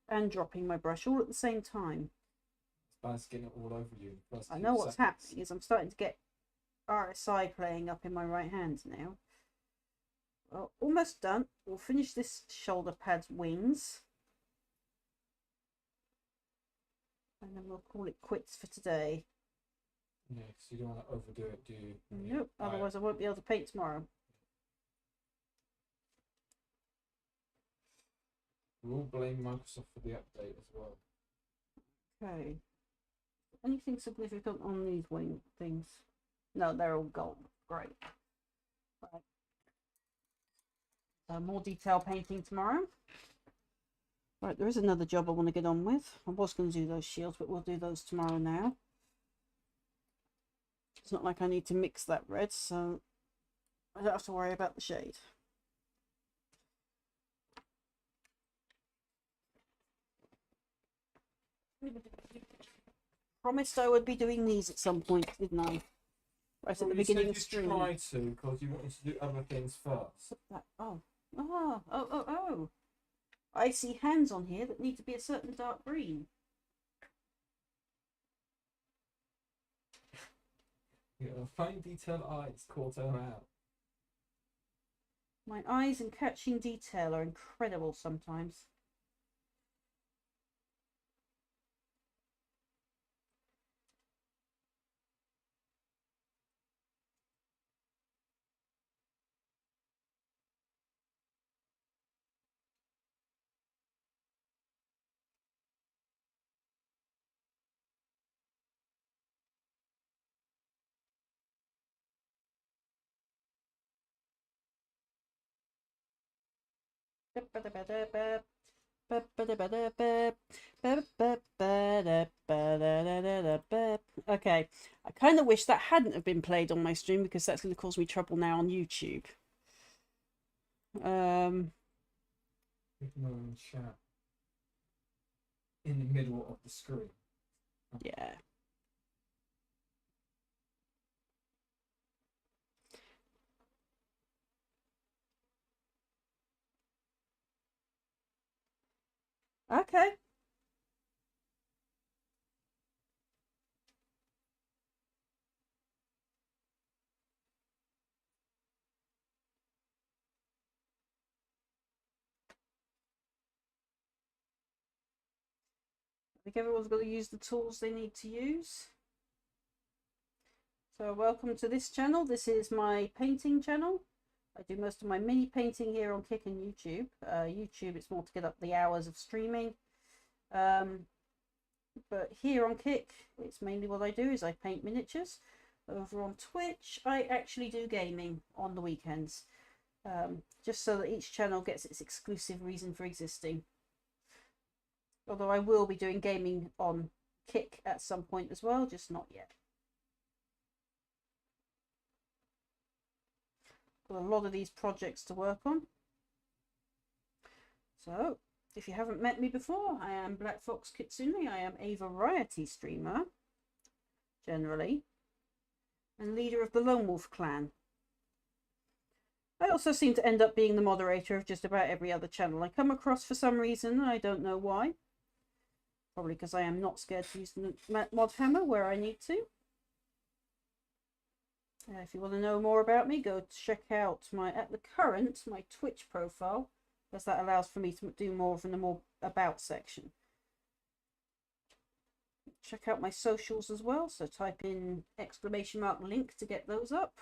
and dropping my brush all at the same time. It's getting it all over you. I know what's happening is I'm starting to get RSI playing up in my right hand now. Well, almost done. We'll finish this shoulder pad's wings. And then we'll call it quits for today. Yeah, because you don't want to overdo it, do you? Nope, otherwise I won't be able to paint tomorrow. We'll blame Microsoft for the update as well. Okay. Anything significant on these wing things? No, they're all gold. Great. Right. So more detail painting tomorrow. Right, there is another job I want to get on with. I was going to do those shields, but we'll do those tomorrow now. It's not like I need to mix that red, so I don't have to worry about the shade. Promised I would be doing these at some point, didn't I? Right at the beginning of stream. You tried to, because you wanted to do other things first. Oh. I see hands on here that need to be a certain dark green. Your fine detailed eyes caught her out. My eyes in catching detail are incredible sometimes. Okay, I kind of wish that hadn't have been played on my stream because that's going to cause me trouble now on YouTube. Chat in the middle of the screen. Yeah. Okay. I think everyone's got to use the tools they need to use. So welcome to this channel. This is my painting channel. I do most of my mini painting here on Kick and YouTube. YouTube, it's more to get up the hours of streaming. But here on Kick, it's mainly what I do is I paint miniatures. Over on Twitch, I actually do gaming on the weekends. Just so that each channel gets its exclusive reason for existing. Although I will be doing gaming on Kick at some point as well, just not yet. Got a lot of these projects to work on. So, if you haven't met me before, I am Black Fox Kitsune. I am a variety streamer, generally, and leader of the Lone Wolf clan. I also seem to end up being the moderator of just about every other channel I come across for some reason. I don't know why. Probably because I am not scared to use the mod hammer where I need to. If you want to know more about me, go check out my Twitch profile, because that allows for me to do more of in the more about section. Check out my socials as well, so type in !link to get those up.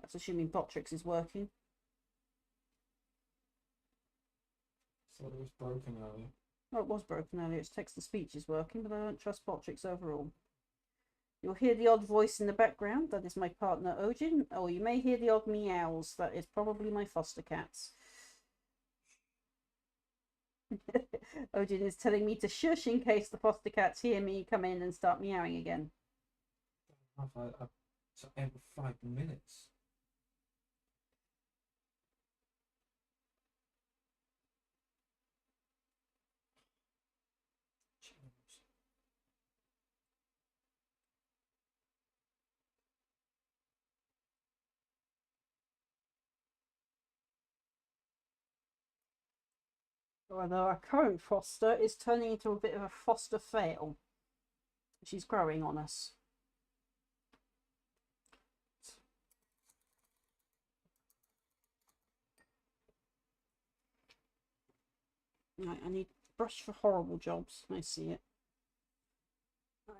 That's assuming Botrix is working. So it was broken earlier. Oh, it was broken earlier. Its text-to-speech is working, but I don't trust Botrix overall. You'll hear the odd voice in the background. That is my partner, Ojin. Or you may hear the odd meows. That is probably my foster cats. Ojin is telling me to shush in case the foster cats hear me come in and start meowing again. So every 5 minutes. Although our current foster is turning into a bit of a foster fail. She's growing on us. Right, I need brush for horrible jobs. I see it. Right.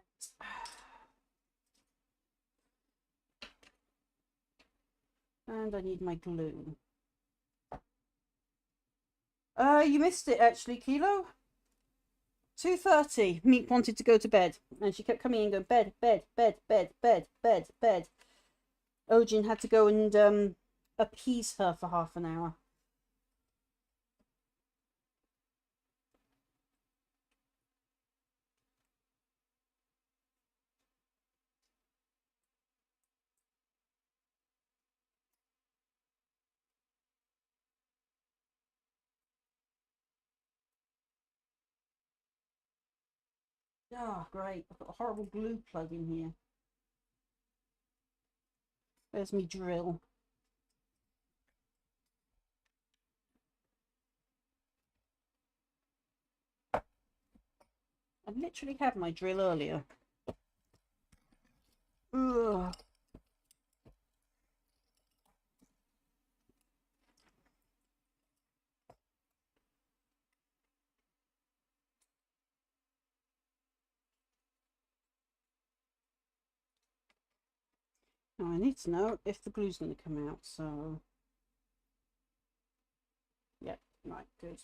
And I need my glue. You missed it actually, Kilo. 2:30. Meek wanted to go to bed, and she kept coming in and going, bed. Ojin had to go and appease her for half an hour. Oh, great. I've got a horrible glue plug in here. There's me drill. I literally had my drill earlier. Ugh. Now I need to know if the glue's going to come out, so... Yep, right, good.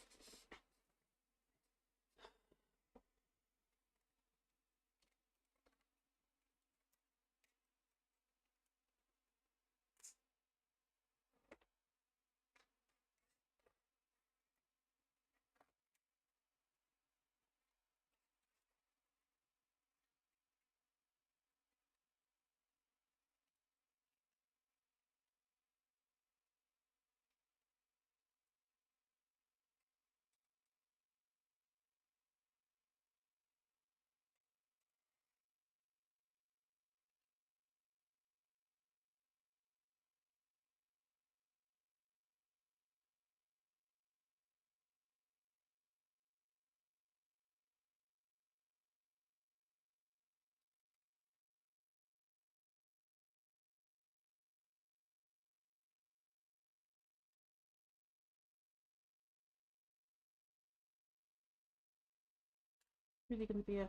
Really going to be a...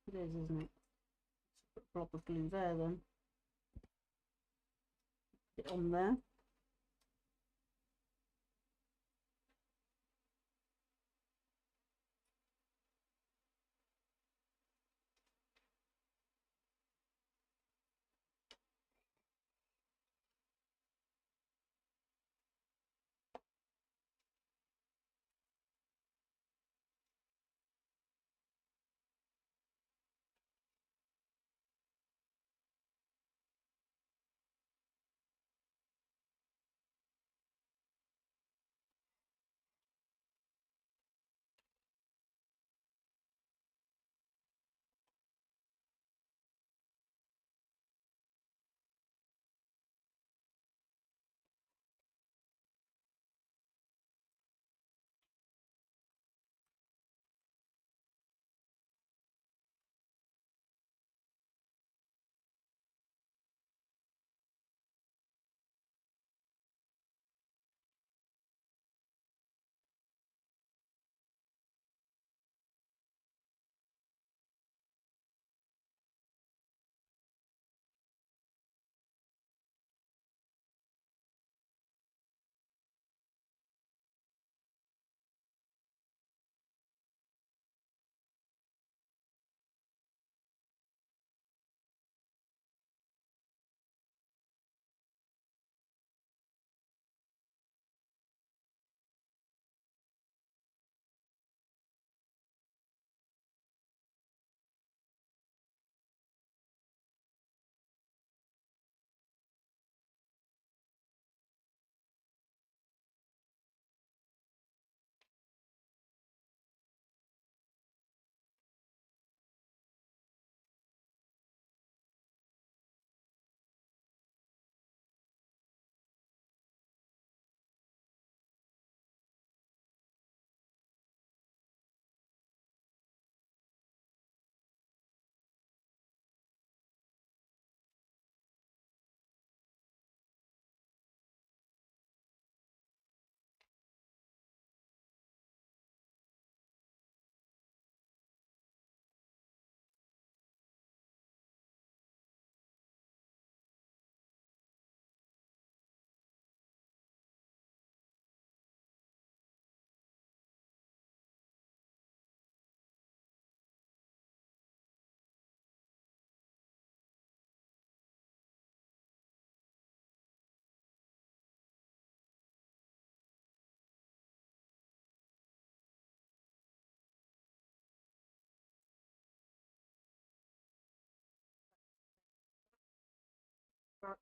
It is, isn't it? Put a blob of glue there then. Get on there.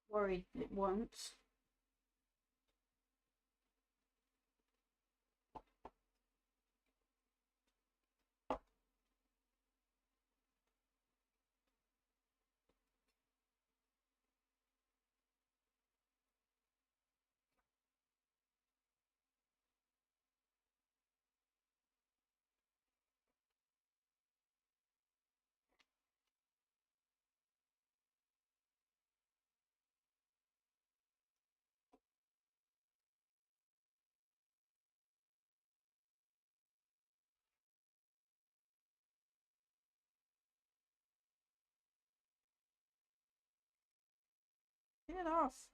Worried it won't. Get off.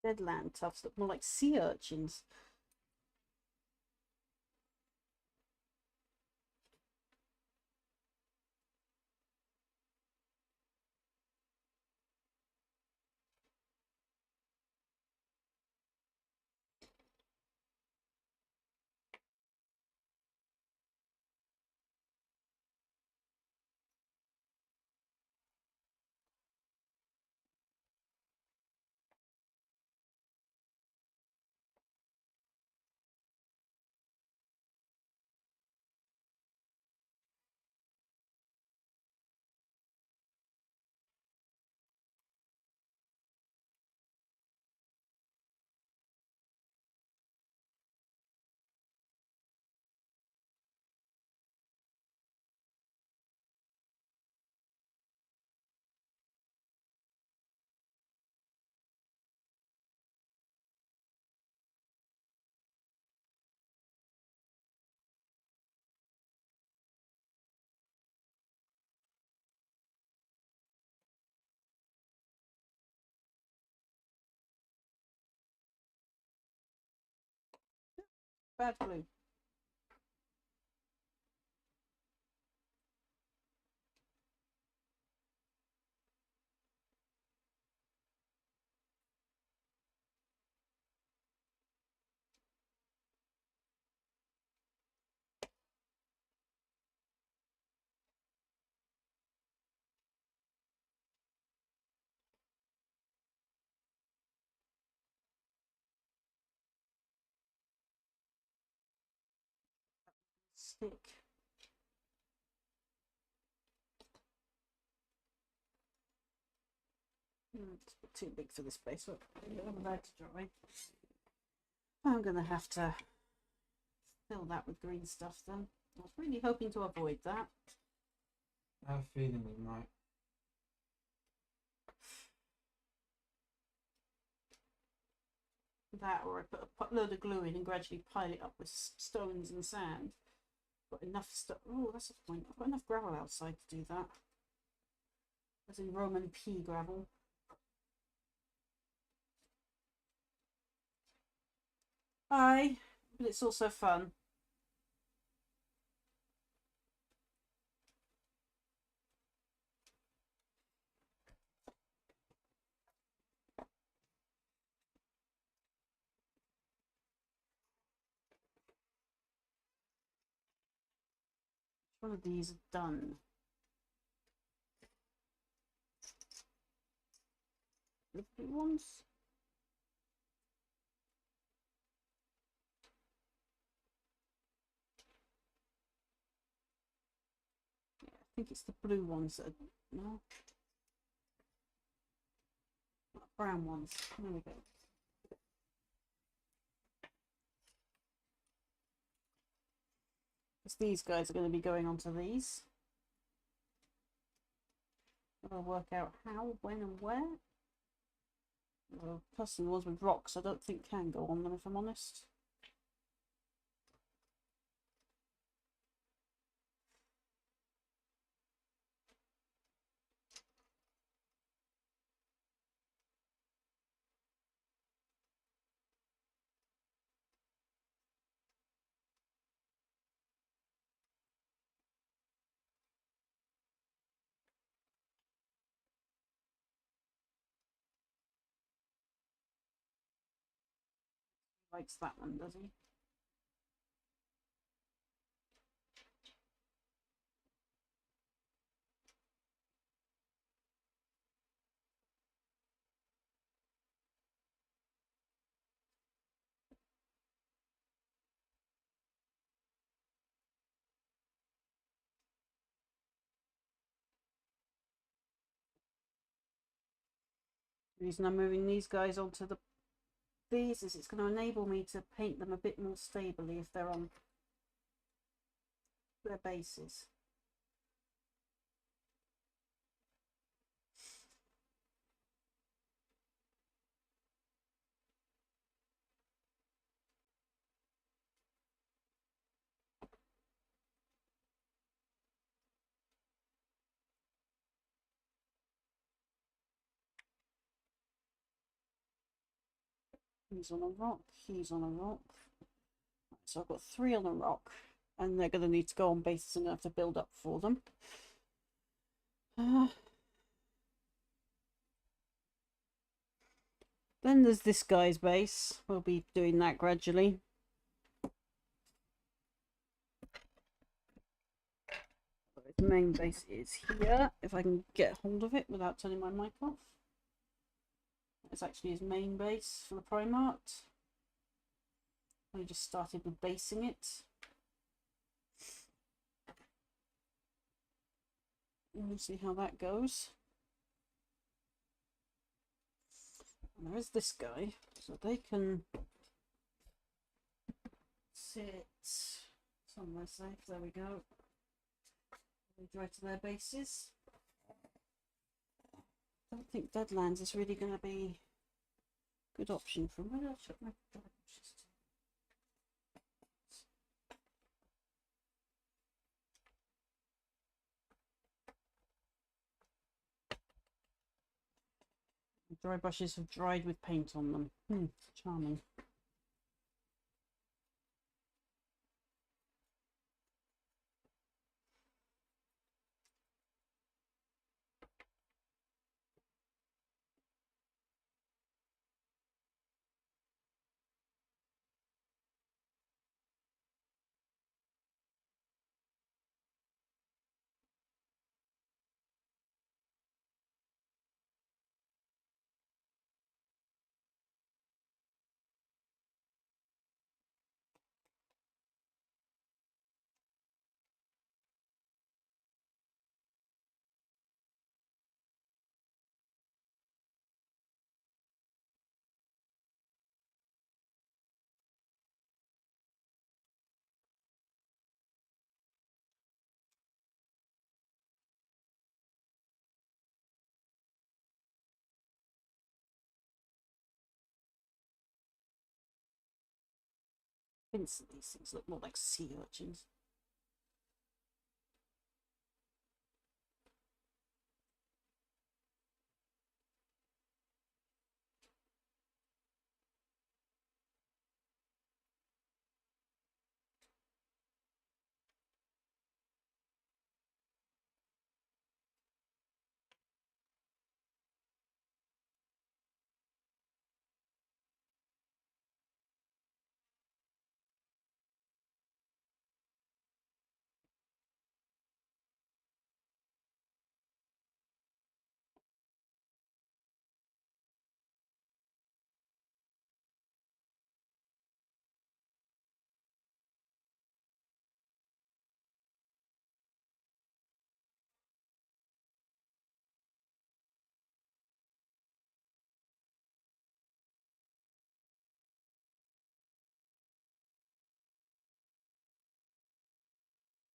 Deadland tufts look more like sea urchins. Bad glue. stick. It's a bit too big for this base. I'm about to dry. I'm going to have to fill that with green stuff then. I was really hoping to avoid that. I have a feeling we might. That, or I put a load of glue in and gradually pile it up with stones and sand. Got enough stuff. Oh, that's a point. I've got enough gravel outside to do that. As in Roman pea gravel. Aye, but it's also fun. One of these are done. The blue ones. Yeah, I think it's the blue ones that are, no, brown ones. There we go. Because these guys are going to be going onto these. I'll work out how, when, and where. Well, personally, the ones with rocks I don't think can go on them, if I'm honest. Likes that one, does he? The reason I'm moving these guys onto these is it's going to enable me to paint them a bit more stably if they're on their bases. He's on a rock, he's on a rock. So I've got 3 on a rock, and they're going to need to go on bases and I have to build up for them. Then there's this guy's base. We'll be doing that gradually. His main base is here, if I can get hold of it without turning my mic off. It's actually his main base for the Primarch. I just started with basing it. And we'll see how that goes. And there is this guy, so they can sit somewhere safe. There we go. Right to their bases. I don't think Deadlands is really going to be a good option for where did I check my dry bushes to? Dry brushes have dried with paint on them. Charming. Vincent, these things look more like sea urchins.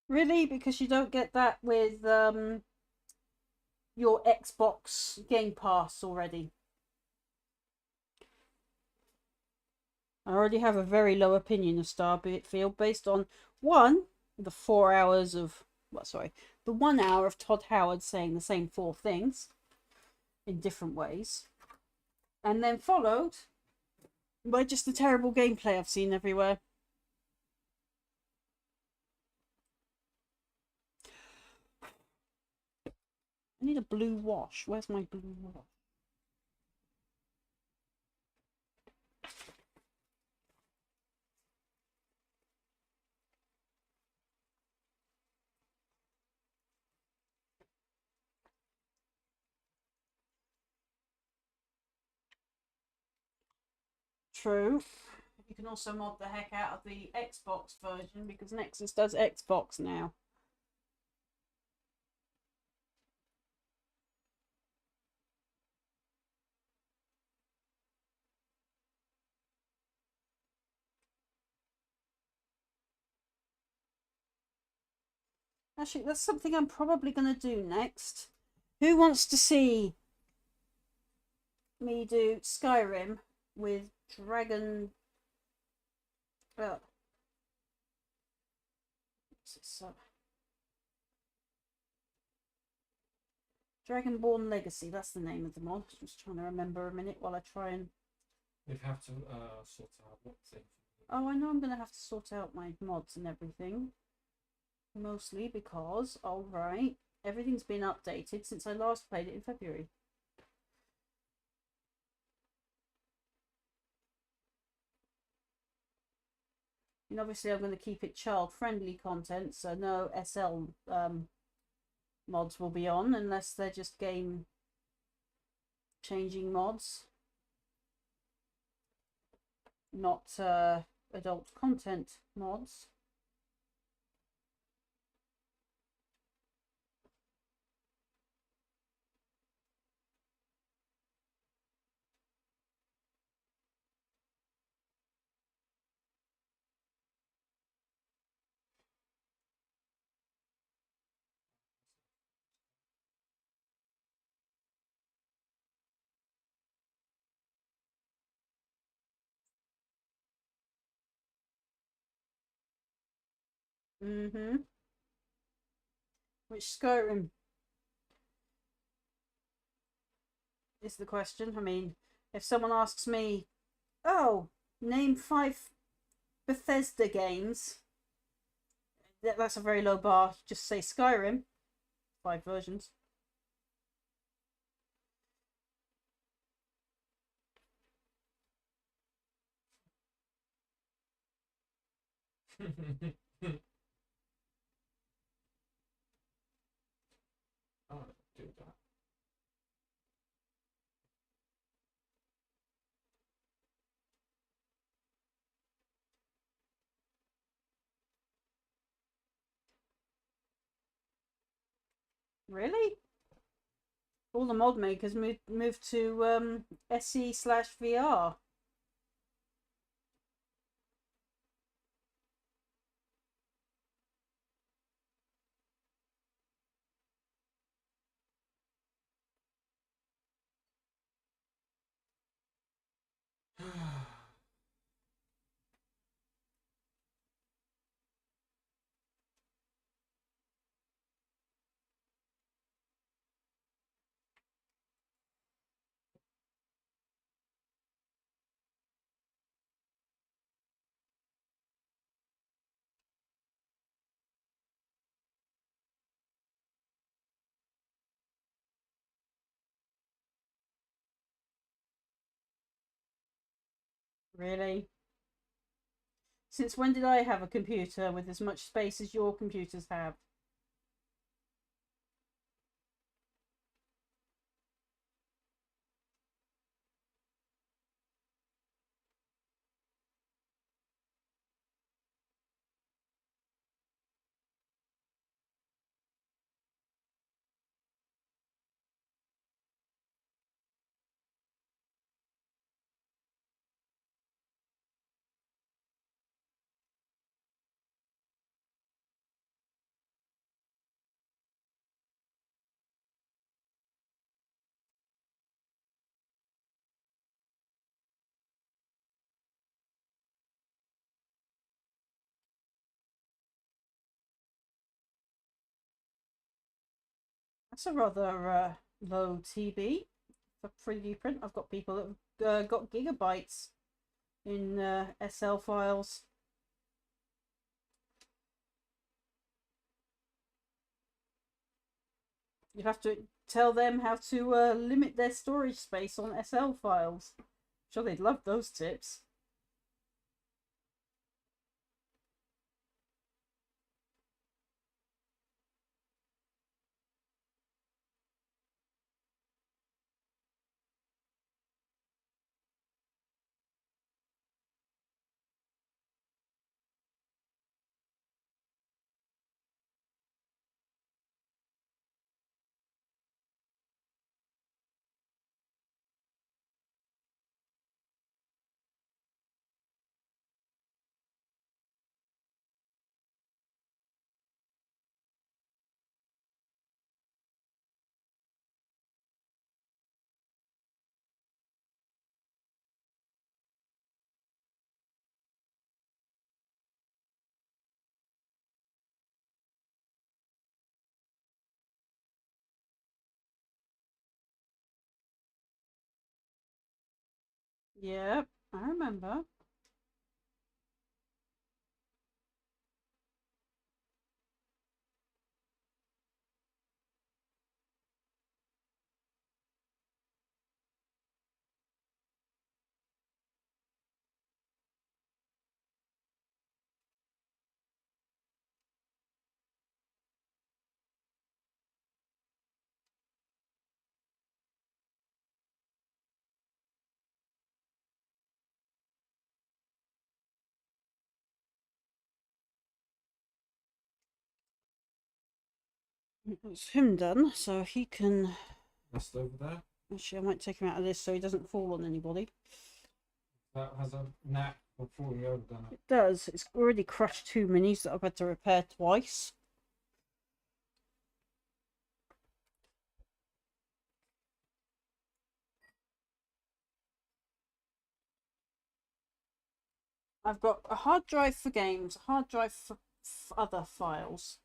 Really? Because you don't get that with your Xbox Game Pass already. I already have a very low opinion of Starfield based on one, the 4 hours of the 1 hour of Todd Howard saying the same four things in different ways, and then followed by just the terrible gameplay I've seen everywhere. I need a blue wash. Where's my blue wash? True. You can also mod the heck out of the Xbox version because Nexus does Xbox now. Actually, that's something I'm probably going to do next. Who wants to see me do Skyrim with Dragon... Dragonborn Legacy, that's the name of the mod. Just trying to remember a minute while I try and... We'd have to sort out what thing. Oh, I know I'm going to have to sort out my mods and everything. Mostly because, alright, everything's been updated since I last played it in February. And obviously I'm going to keep it child-friendly content, so no SL mods will be on unless they're just game-changing mods. Not adult content mods. Which Skyrim is the question. I mean, if someone asks me, oh, name 5 Bethesda games, that's a very low bar. Just say Skyrim. 5 versions. Oh, do that. Really? All the mod makers moved to SE/VR. Really? Since when did I have a computer with as much space as your computers have? That's a rather low TB for 3D print. I've got people that have got gigabytes in SL files. You have to tell them how to limit their storage space on SL files. I'm sure they'd love those tips. Yep, I remember. It's him done, so he can. Just over there. Actually, I might take him out of this so he doesn't fall on anybody. That has a knack for falling over, doesn't it? It does. It's already crushed 2 minis that I've had to repair twice. I've got a hard drive for games, a hard drive for other files.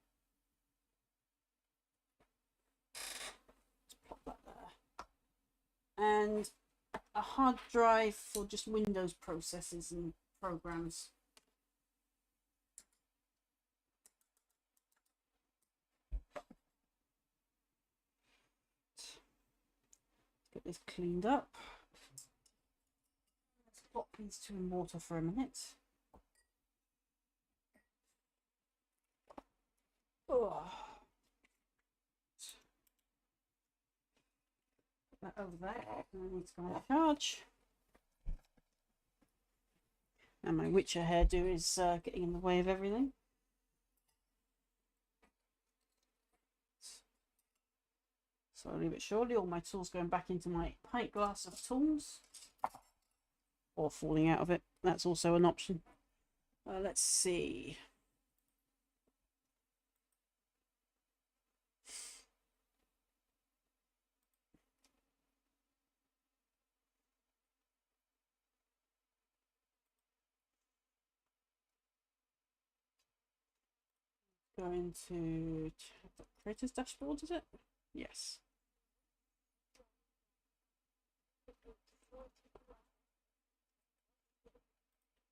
Let's pop that there. And a hard drive for just Windows processes and programs. Let's get this cleaned up. Let's pop these two in water for a minute. Oh. Put that over there. I need to go on charge. And my Witcher hairdo is getting in the way of everything. Slowly but surely, all my tools going back into my pint glass of tools. Or falling out of it. That's also an option. Let's see. Going to the creator's dashboard, is it? Yes.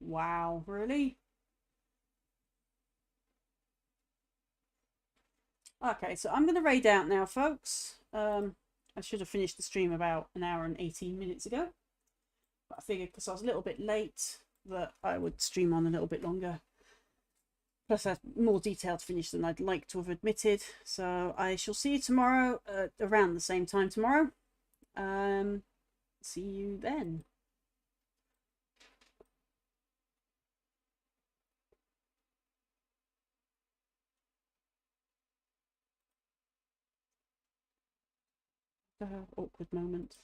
Wow, really? Okay, so I'm going to raid out now, folks. I should have finished the stream about an hour and 18 minutes ago. But I figured because I was a little bit late that I would stream on a little bit longer. Plus, I have more detailed finish than I'd like to have admitted. So I shall see you tomorrow around the same time tomorrow. See you then. Awkward moment.